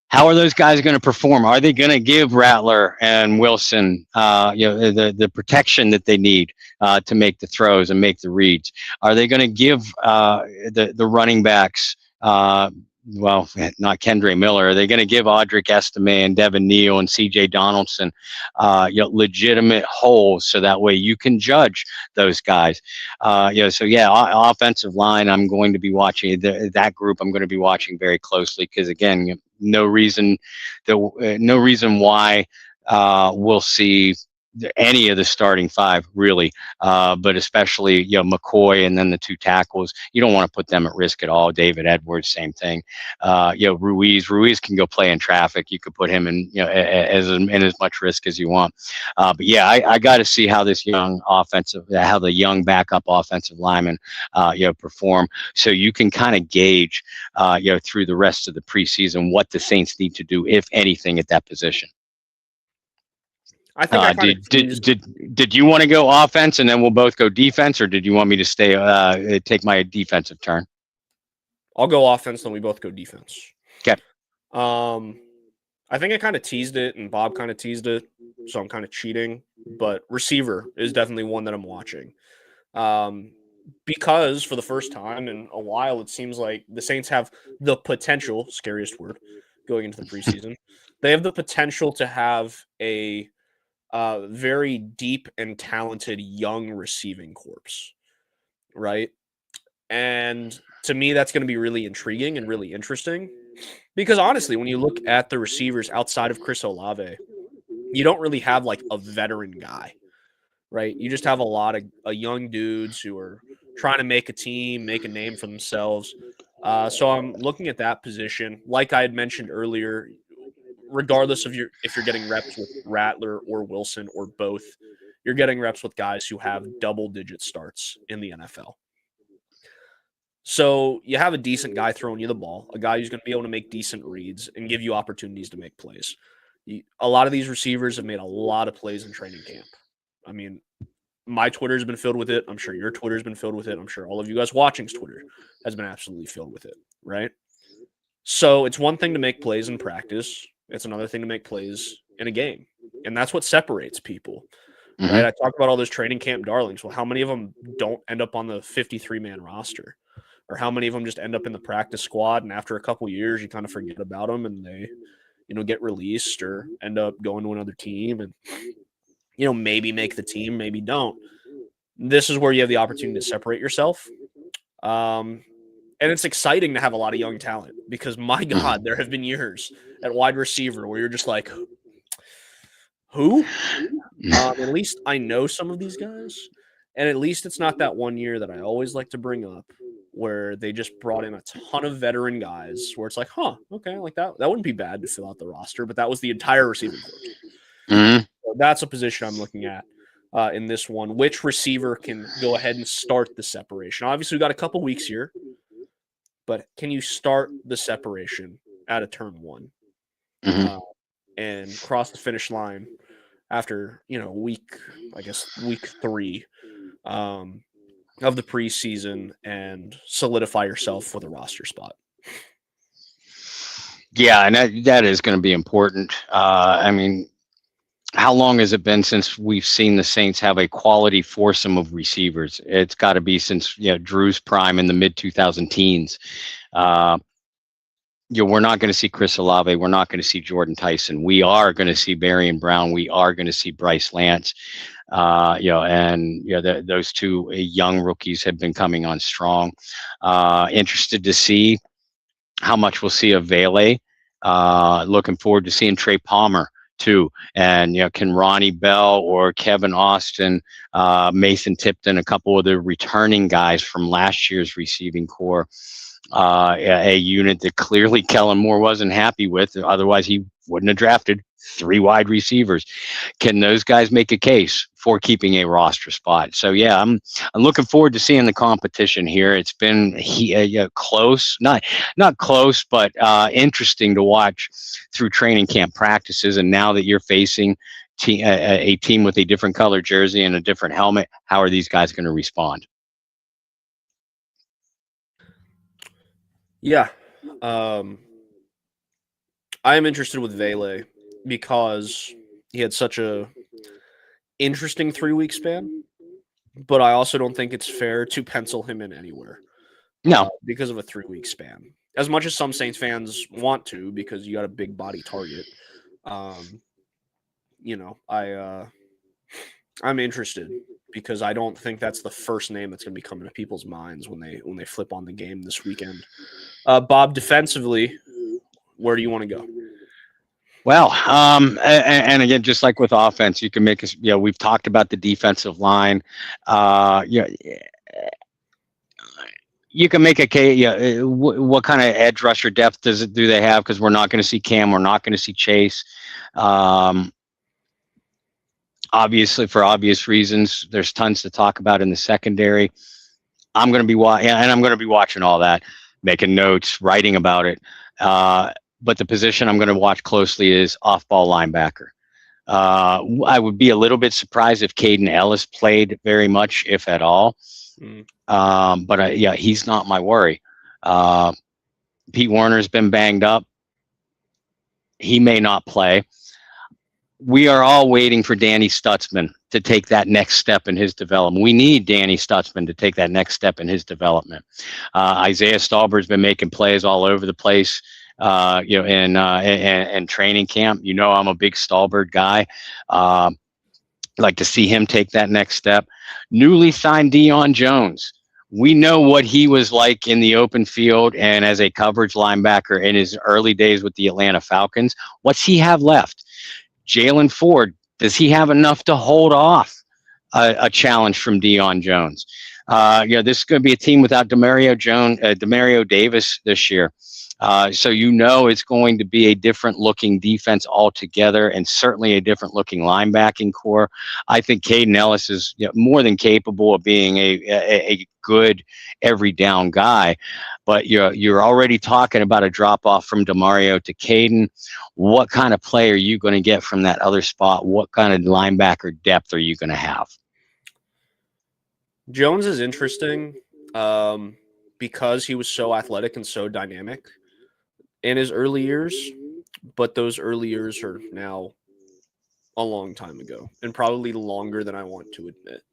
A: How are those guys going to perform? Are they going to give Rattler and Wilson, the protection that they need to make the throws and make the reads? Are they going to give the running backs, not Kendre Miller? Are they going to give Audric Estime and Devin Neal and C.J. Donaldson, legitimate holes so that way you can judge those guys? Offensive line, I'm going to be watching that group. I'm going to be watching very closely because, again, no reason why we'll see any of the starting 5 really, but especially McCoy and then the 2 tackles. You don't want to put them at risk at all. David Edwards, same thing. Ruiz can go play in traffic. You could put him in as much risk as you want. I got to see how this how the young backup offensive linemen perform, so you can kind of gauge through the rest of the preseason what the Saints need to do, if anything, at that position.
B: I think
A: did you want to go offense and then we'll both go defense, or did you want me to take my defensive turn?
B: I'll go offense, then we both go defense.
A: Okay.
B: I think I kind of teased it and Bob kind of teased it, so I'm kind of cheating, but receiver is definitely one that I'm watching. because for the first time in a while, it seems like the Saints have the potential, scariest word, going into the preseason. They have the potential to have a very deep and talented young receiving corps, right? And to me, that's going to be really intriguing and really interesting because honestly, when you look at the receivers outside of Chris Olave, you don't really have like a veteran guy, right? You just have a lot of young dudes who are trying to make a team, make a name for themselves. So I'm looking at that position. Like I had mentioned earlier, regardless of if you're getting reps with Rattler or Wilson or both, you're getting reps with guys who have double-digit starts in the NFL. So you have a decent guy throwing you the ball, a guy who's going to be able to make decent reads and give you opportunities to make plays. A lot of these receivers have made a lot of plays in training camp. I mean, my Twitter's been filled with it. I'm sure your Twitter's been filled with it. I'm sure all of you guys watching's Twitter has been absolutely filled with it, right? So it's one thing to make plays in practice. It's another thing to make plays in a game. And that's what separates people, right? I talk about all those training camp darlings. Well, how many of them don't end up on the 53-man roster? Or how many of them just end up in the practice squad, and after a couple years, you kind of forget about them, and they, get released or end up going to another team, and maybe make the team, maybe don't. This is where you have the opportunity to separate yourself, and it's exciting to have a lot of young talent because my God, there have been years at wide receiver where you're just like, who? At least I know some of these guys, and at least it's not that one year that I always like to bring up, where they just brought in a ton of veteran guys where it's like, okay, like that wouldn't be bad to fill out the roster, but that was the entire receiving corps. So that's a position I'm looking at in this one. Which receiver can go ahead and start the separation? Obviously, we've got a couple weeks here, but can you start the separation at a turn one and cross the finish line after, week 3 of the preseason and solidify yourself with a roster spot?
A: Yeah, and that is going to be important. I mean, how long has it been since we've seen the Saints have a quality foursome of receivers? It's got to be since Drew's prime in the mid 2010s. We're not going to see Chris Olave. We're not going to see Jordan Tyson. We are going to see Barry Brown. We are going to see Bryce Lance. Those two young rookies have been coming on strong. Interested to see how much we'll see of Vele. Looking forward to seeing Trey Palmer too. And can Ronnie Bell or Kevin Austin, Mason Tipton, a couple of the returning guys from last year's receiving corps, a unit that clearly Kellen Moore wasn't happy with. Otherwise, he wouldn't have drafted 3 wide receivers. Can those guys make a case for keeping a roster spot? So yeah, I'm looking forward to seeing the competition here. It's been close, not close, but interesting to watch through training camp practices. And now that you're facing a team with a different color jersey and a different helmet, how are these guys going to respond?
B: Yeah. I am interested with Vele because he had such a interesting 3-week span, but I also don't think it's fair to pencil him in anywhere.
A: No.
B: Because of a 3-week span. As much as some Saints fans want to, because you got a big body target. I'm interested because I don't think that's the first name that's going to be coming to people's minds when they flip on the game this weekend. Bob, defensively, where do you want to go?
A: Well, and again, just like with offense, you can make us. We've talked about the defensive line. You can make a case. What kind of edge rusher depth do they have? Because we're not going to see Cam, we're not going to see Chase. Obviously, for obvious reasons, there's tons to talk about in the secondary. I'm going to be watching all that, making notes, writing about it. But the position I'm going to watch closely is off-ball linebacker. I would be a little bit surprised if Caden Ellis played very much, if at all. But he's not my worry. Pete Warner's been banged up. He may not play. We are all waiting for Danny Stutzman to take that next step in his development. We need Danny Stutzman to take that next step in his development. Isaiah Stallbird's been making plays all over the place, in training camp. You know, I'm a big Stallbird guy. Like to see him take that next step. Newly signed Deion Jones. We know what he was like in the open field and as a coverage linebacker in his early days with the Atlanta Falcons. What's he have left? Jalen Ford, does he have enough to hold off a challenge from Deion Jones? This is going to be a team without Demario Davis this year. So it's going to be a different looking defense altogether, and certainly a different looking linebacking core. I think Caden Ellis is more than capable of being a good every down guy, but you're already talking about a drop off from Demario to Caden. What kind of play are you going to get from that other spot? What kind of linebacker depth are you going to have?
B: Jones is interesting because he was so athletic and so dynamic in his early years, but those early years are now a long time ago and probably longer than I want to admit.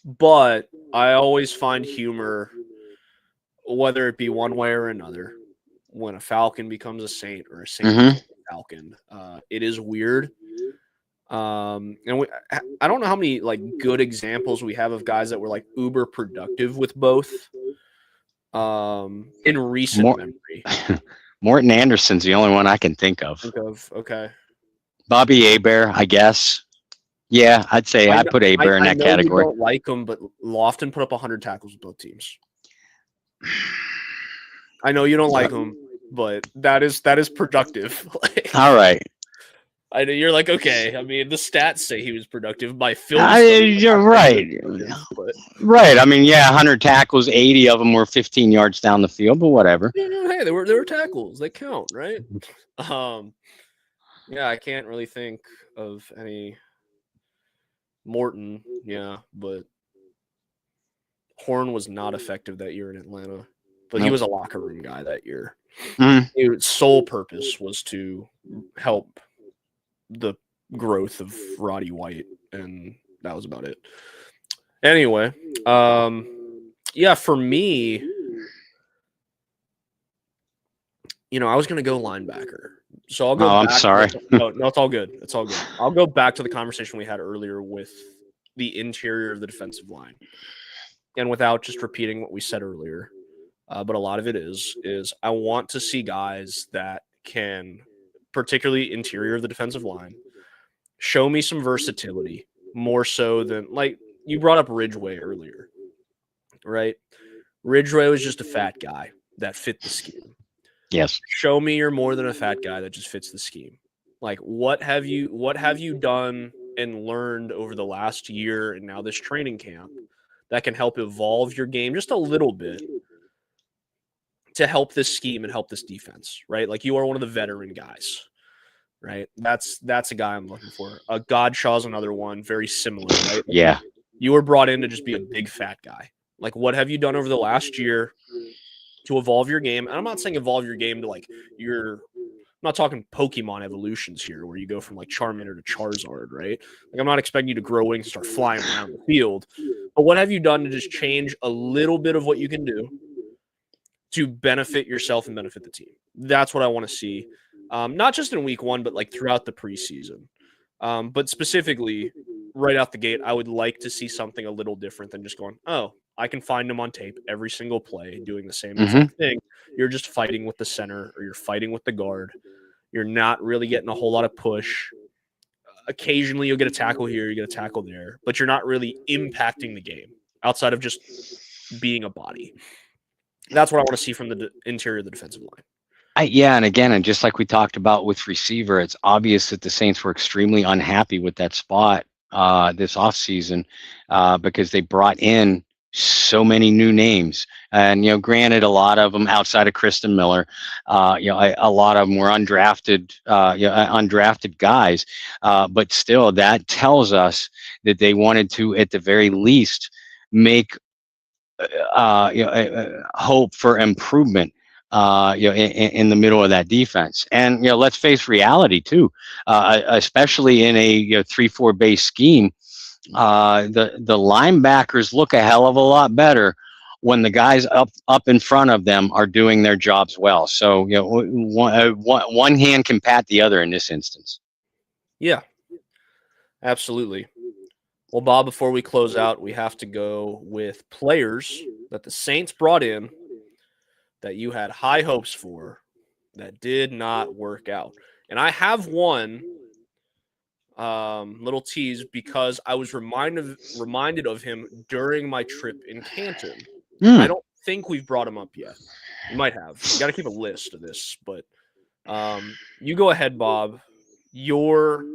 B: But I always find humor, whether it be one way or another, when a Falcon becomes a Saint or a Saint becomes a Falcon. It is weird. And I don't know how many good examples we have of guys that were uber productive with both. In recent memory.
A: Morton Anderson's the only one I can think of.
B: Okay.
A: Bobby Hebert, I guess. Yeah, I'd say I'd put Hebert in that category.
B: I don't like him, but Lofton put up 100 tackles with both teams. I know you don't like him, but that is productive.
A: All right.
B: I know you're okay. I mean, the stats say he was productive by Phil.
A: You're right. Right. I mean, 100 tackles, 80 of them were 15 yards down the field, but whatever.
B: Hey, they were tackles. They count, right? I can't really think of any. Morton, but Horn was not effective that year in Atlanta. But he was a locker room guy that year. His sole purpose was to help the growth of Roddy White, and that was about it. Anyway, for me, I was going to go linebacker. So I'll go back.
A: I'm sorry.
B: No, it's all good. It's all good. I'll go back to the conversation we had earlier with the interior of the defensive line. And without just repeating what we said earlier, but a lot of it is I want to see guys that can, particularly interior of the defensive line, show me some versatility more so than you brought up Ridgeway earlier, right? Ridgeway was just a fat guy that fit the scheme.
A: Yes.
B: Show me you're more than a fat guy that just fits the scheme. What have you done and learned over the last year and now this training camp that can help evolve your game just a little bit to help this scheme and help this defense, right? You are one of the veteran guys, right? That's a guy I'm looking for. Godshaw's another one, very similar, right?
A: Yeah.
B: You were brought in to just be a big fat guy. What have you done over the last year to evolve your game? And I'm not saying evolve your game to I'm not talking Pokemon evolutions here where you go from Charmander to Charizard, right? I'm not expecting you to grow wings and start flying around the field. But what have you done to just change a little bit of what you can do to benefit yourself and benefit the team? That's what I want to see. Not just in week one, but throughout the preseason. But specifically right out the gate, I would like to see something a little different than just going, oh, I can find him on tape every single play doing the same exact thing. You're just fighting with the center or you're fighting with the guard. You're not really getting a whole lot of push. Occasionally you'll get a tackle here, you get a tackle there, but you're not really impacting the game outside of just being a body. That's what I want to see from the interior of the defensive line.
A: And again, and just like we talked about with receiver, it's obvious that the Saints were extremely unhappy with that spot this offseason because they brought in so many new names. And, granted, a lot of them outside of Kristen Miller, a lot of them were undrafted guys. But still, that tells us that they wanted to, at the very least, make hope for improvement in the middle of that defense. And let's face reality too, especially in a 3-4 base scheme. The linebackers look a hell of a lot better when the guys up in front of them are doing their jobs well. So one hand can pat the other in this instance.
B: Yeah, absolutely. Well, Bob, before we close out, we have to go with players that the Saints brought in that you had high hopes for that did not work out. And I have one little tease because I was reminded of him during my trip in Canton. I don't think we've brought him up yet. We might have. We got to keep a list of this, but you go ahead, Bob. Your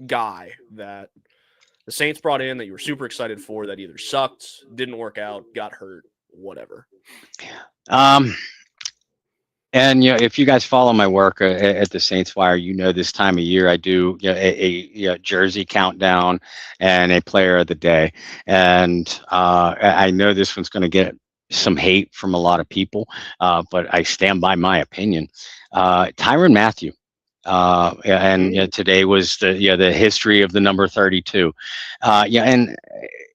B: guy that the Saints brought in that you were super excited for that either sucked, didn't work out, got hurt, whatever.
A: And if you guys follow my work at the Saints Wire, this time of year I do a jersey countdown and a player of the day. And I know this one's going to get some hate from a lot of people, but I stand by my opinion. Tyrann Mathieu. And today was the history of the number 32. And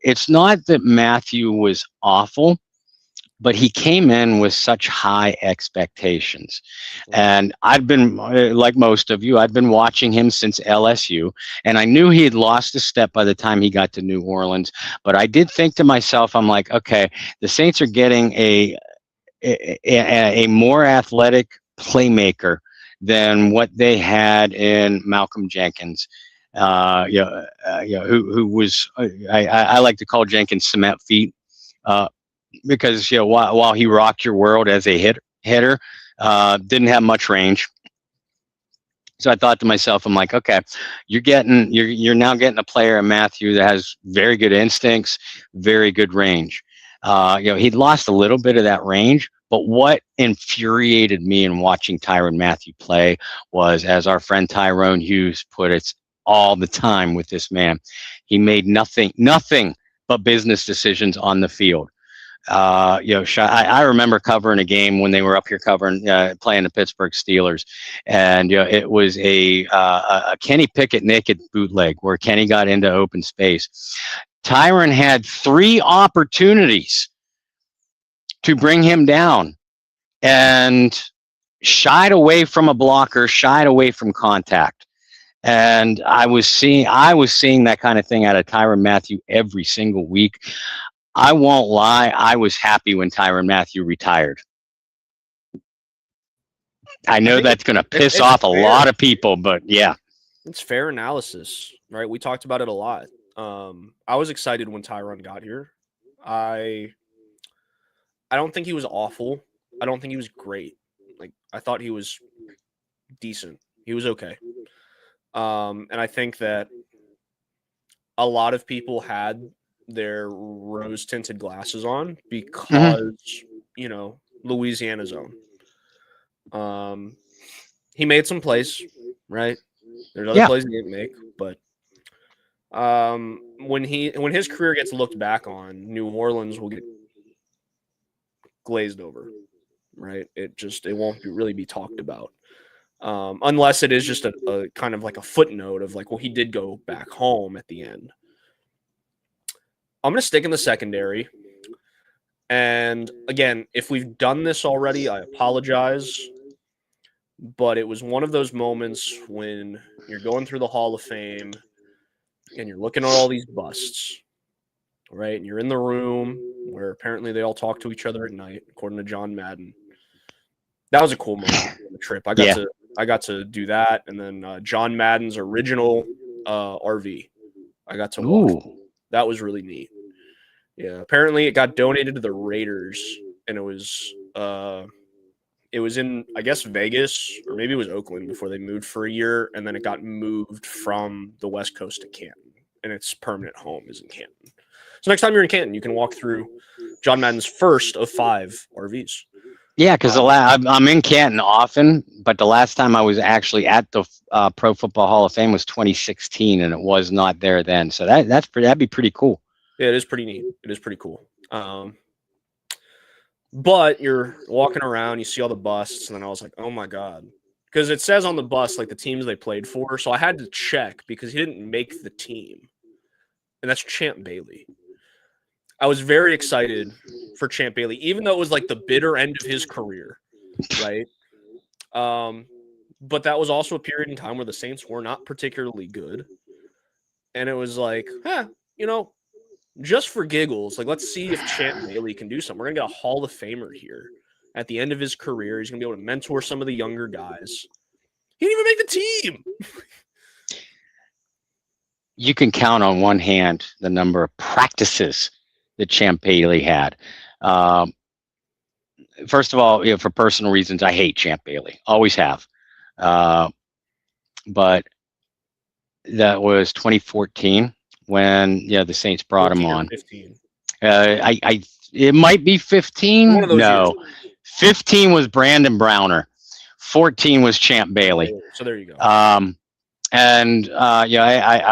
A: it's not that Mathieu was awful, but he came in with such high expectations. And I've been, like most of you, I've been watching him since LSU, and I knew he had lost a step by the time he got to New Orleans. But I did think to myself, I'm like, okay, the Saints are getting a more athletic playmaker than what they had in Malcolm Jenkins. Who was, I like to call Jenkins cement feet. Because while he rocked your world as a hitter, didn't have much range. So I thought to myself, I'm like, okay, you're now getting a player in Mathieu that has very good instincts, very good range. He'd lost a little bit of that range, but what infuriated me in watching Tyrann Mathieu play was, as our friend Tyrone Hughes put it all the time with this man, he made nothing but business decisions on the field. I remember covering a game when they were up here playing the Pittsburgh Steelers, and it was a Kenny Pickett naked bootleg where Kenny got into open space. Tyrann had 3 opportunities to bring him down and shied away from a blocker, shied away from contact. And I was seeing that kind of thing out of Tyrann Mathieu every single week. I won't lie, I was happy when Tyrann Mathieu retired. I know that's going to piss off a lot of people, but yeah.
B: It's fair analysis, right? We talked about it a lot. I was excited when Tyrann got here. I don't think he was awful. I don't think he was great. Like, I thought he was decent. He was okay. And I think that a lot of people had their rose-tinted glasses on because, Louisiana zone. He made some plays, right? There's other plays he didn't make, but when his career gets looked back on, New Orleans will get glazed over, right? It won't really be talked about. Unless it is just a kind of like a footnote of like, well, he did go back home at the end. I'm going to stick in the secondary. And again, if we've done this already, I apologize. But it was one of those moments when you're going through the Hall of Fame and you're looking at all these busts, right? And you're in the room where apparently they all talk to each other at night, according to John Madden. That was a cool moment on the trip. I got to do that. And then John Madden's original RV, I got to walk. That was really neat. Yeah, apparently it got donated to the Raiders, and it was in, I guess, Vegas, or maybe it was Oakland before they moved for a year, and then it got moved from the West Coast to Canton, and its permanent home is in Canton. So next time you're in Canton, you can walk through John Madden's first of 5 RVs.
A: Yeah, because I'm in Canton often, but the last time I was actually at the Pro Football Hall of Fame was 2016, and it was not there then. So that'd be pretty cool.
B: Yeah, it is pretty neat. It is pretty cool. But you're walking around, you see all the busts, and then I was like, oh my God. Because it says on the bus, like, the teams they played for. So I had to check because he didn't make the team. And that's Champ Bailey. I was very excited for Champ Bailey, even though it was like the bitter end of his career, right? But that was also a period in time where the Saints were not particularly good. And it was like, just for giggles, like, let's see if Champ Bailey can do something. We're going to get a Hall of Famer here at the end of his career. He's going to be able to mentor some of the younger guys. He didn't even make the team.
A: You can count on one hand the number of practices that Champ Bailey had. First of all, for personal reasons, I hate Champ Bailey. Always have. But that was 2014 when the Saints brought him on.
B: 15.
A: It might be 15.
B: One of those
A: no,
B: years.
A: 15 was Brandon Browner. 14 was Champ Bailey.
B: So there you go.
A: I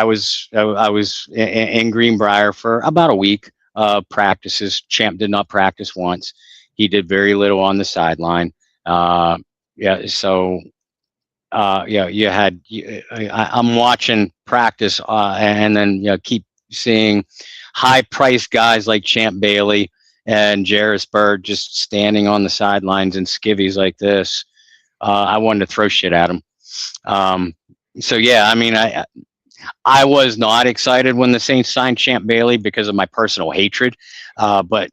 A: was in Greenbrier for about a week. Practices. Champ did not practice once. He did very little on the sideline. I'm watching practice, and then keep seeing high-priced guys like Champ Bailey and Jarris Bird just standing on the sidelines in skivvies like this. I wanted to throw shit at him. I was not excited when the Saints signed Champ Bailey because of my personal hatred, but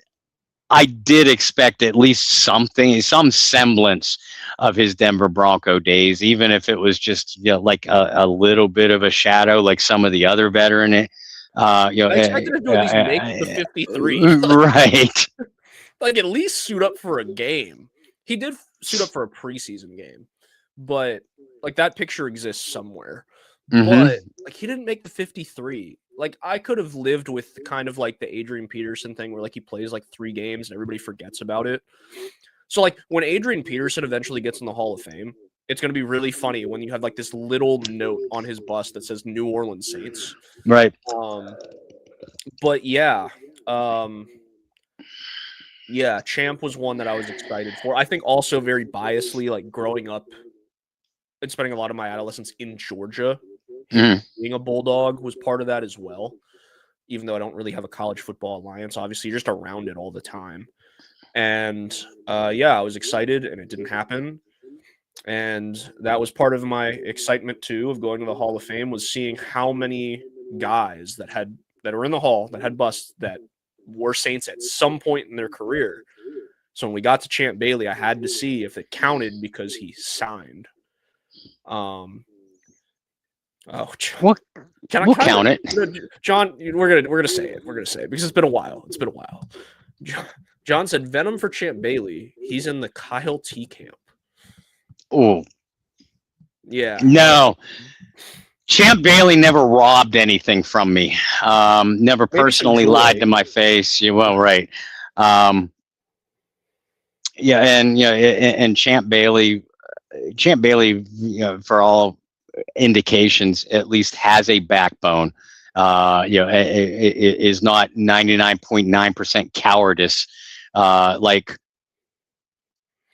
A: I did expect at least some semblance of his Denver Bronco days, even if it was just like a little bit of a shadow, like some of the other veteran.
B: I expected him to at least make the 53.
A: Right.
B: Like, at least suit up for a game. He did suit up for a preseason game, but like, that picture exists somewhere.
A: Mm-hmm.
B: But like, he didn't make the 53. Like, I could have lived with kind of like the Adrian Peterson thing where like he plays like 3 games and everybody forgets about it. So like, when Adrian Peterson eventually gets in the Hall of Fame, it's going to be really funny when you have like this little note on his bust that says New Orleans Saints.
A: Right.
B: But yeah. Yeah, Champ was one that I was excited for. I think also very biasly, like, growing up and spending a lot of my adolescence in Georgia, being a Bulldog was part of that as well. Even though I don't really have a college football alliance, obviously you're just around it all the time. And I was excited, and it didn't happen. And that was part of my excitement too of going to the Hall of Fame, was seeing how many guys that were in the Hall that had busts that were Saints at some point in their career. So when we got to Champ Bailey, I had to see if it counted because he signed. John,
A: we'll count it.
B: John, we're gonna say it. We're gonna say it because it's been a while. John said Venom for Champ Bailey. He's in the Kyle T camp.
A: Oh,
B: yeah.
A: No. Champ Bailey never robbed anything from me. Never personally lied to my face. Right. And Champ Bailey, for all indications, at least has a backbone. It is not 99.9% cowardice, like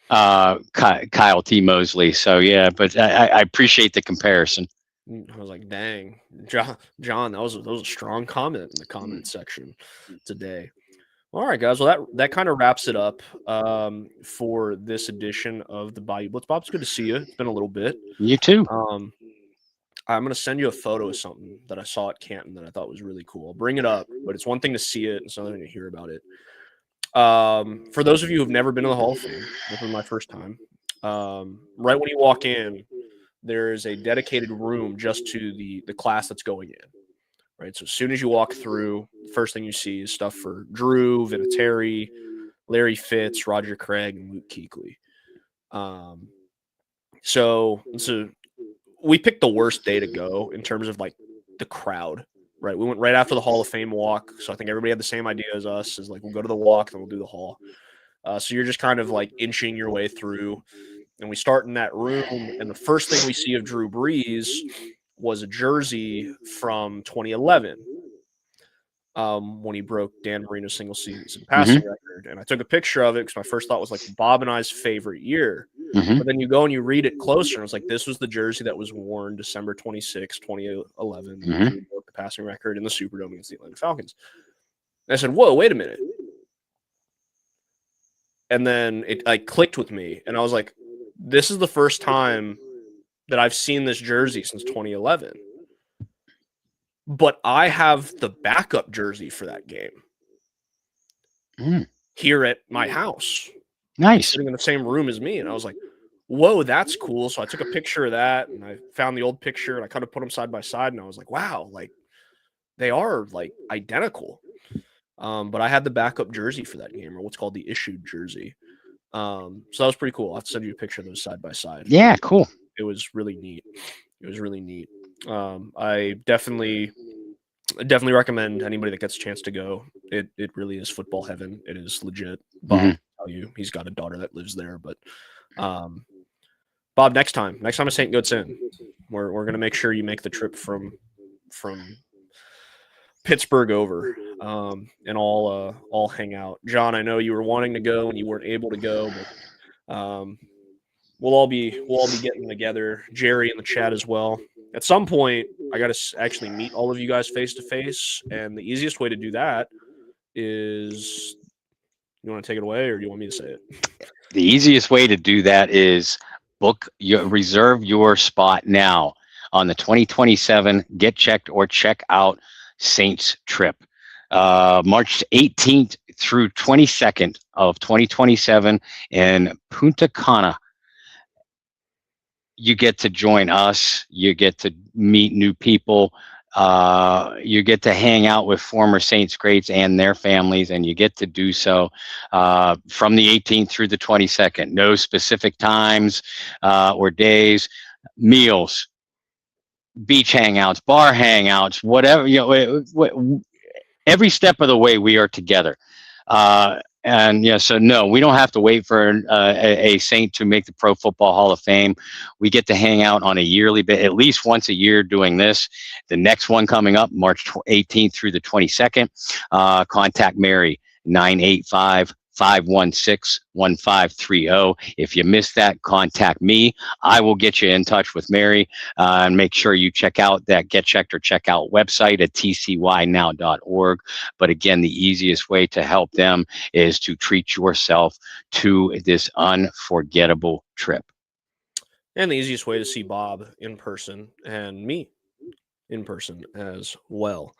A: Kyle T. Mosley. So yeah, but I appreciate the comparison.
B: I was like, dang, John, that was a strong comment in the comment section today. All right, guys. Well, that kind of wraps it up for this edition of the Bayou Blitz. Bob, it's good to see you. It's been a little bit.
A: You too.
B: I'm going to send you a photo of something that I saw at Canton that I thought was really cool. I'll bring it up, but it's one thing to see it and it's another thing to hear about it. For those of you who've never been to the Hall of Fame, this was my first time. Right when you walk in, there is a dedicated room just to the class that's going in, right? So as soon as you walk through, the first thing you see is stuff for Drew, Vinatieri, Larry Fitz, Roger Craig, and Luke Kuechly. So we picked the worst day to go in terms of like the crowd, right? We went right after the Hall of Fame walk, so I think everybody had the same idea as us, is like, we'll go to the walk, then we'll do the Hall. So you're just kind of like inching your way through. And we start in that room, and the first thing we see of Drew Brees was a jersey from 2011. when he broke Dan Marino's single season
A: Mm-hmm.
B: passing record. And I took a picture of it because my first thought was like Bob and I's favorite year.
A: Mm-hmm.
B: But then you go and you read it closer, and it's like this was the jersey that was worn December 26, 2011,
A: Mm-hmm.
B: when he broke the passing record in the Superdome against the Atlanta Falcons. And I said, whoa, wait a minute. And then it like clicked with me, and I was like, this is the first time that I've seen this jersey since 2011. But I have the backup jersey for that game here at my house.
A: Nice.
B: Sitting in the same room as me. And I was like, whoa, that's cool. So I took a picture of that, and I found the old picture, and I kind of put them side by side, and I was like, wow, like they are like identical. But I had the backup jersey for that game, or what's called the issued jersey. So that was pretty cool. I'll have to send you a picture of those side by side.
A: Yeah, cool.
B: It was really neat. I definitely recommend anybody that gets a chance to go. It really is football heaven. It is legit. Bob, I'll tell you, he's got a daughter that lives there. But Bob, next time a St. Goat's in, we're gonna make sure you make the trip from Pittsburgh over, and all hang out. John, I know you were wanting to go and you weren't able to go, but we'll all be getting together. Jerry in the chat as well. At some point, I got to actually meet all of you guys face to face, and the easiest way to do that is, you want to take it away, or do you want me to say it?
A: The easiest way to do that is reserve your spot now on the 2027 Get Checked or Check Out Saints trip. March 18th through 22nd of 2027 in Punta Cana. You get to join us. You get to meet new people. You get to hang out with former Saints greats and their families, and you get to do so from the 18th through the 22nd. No specific times or days, meals, beach hangouts, bar hangouts, whatever. Every step of the way we are together. And yeah, so no, we don't have to wait for a Saint to make the Pro Football Hall of Fame. We get to hang out on a yearly basis, at least once a year doing this. The next one coming up, March 18th through the 22nd. Contact Mary, 985-516-1530. If you missed that, contact me. I will get you in touch with Mary, and make sure you check out that Get Checked or Check Out website at tcynow.org. But again, the easiest way to help them is to treat yourself to this unforgettable trip.
B: And the easiest way to see Bob in person and me in person as well.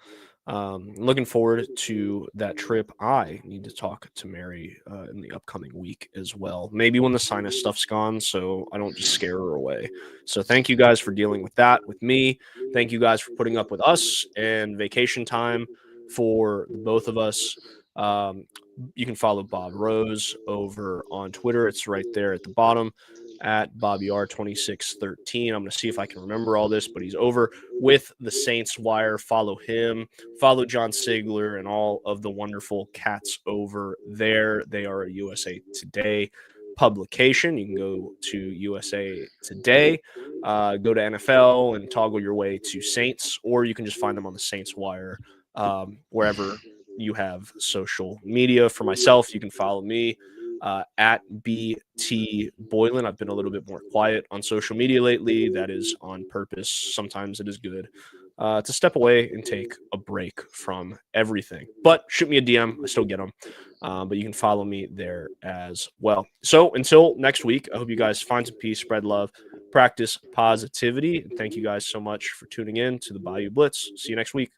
B: Looking forward to that trip. I need to talk to Mary in the upcoming week as well. Maybe when the sinus stuff's gone, so I don't just scare her away. So thank you guys for dealing with that with me. Thank you guys for putting up with us and vacation time for both of us. You can follow Bob Rose over on Twitter. It's right there at the bottom, at BobbyR2613. I'm going to see if I can remember all this, but he's over with the Saints Wire. Follow him. Follow John Sigler and all of the wonderful cats over there. They are a USA Today publication. You can go to USA Today, go to NFL and toggle your way to Saints, or you can just find them on the Saints Wire, wherever you have social media. For myself, you can follow me at BT Boylan. I've been a little bit more quiet on social media lately. That is on purpose. Sometimes it is good to step away and take a break from everything. But shoot me a DM. I still get them. But you can follow me there as well. So until next week, I hope you guys find some peace, spread love, practice positivity. And thank you guys so much for tuning in to the Bayou Blitz. See you next week.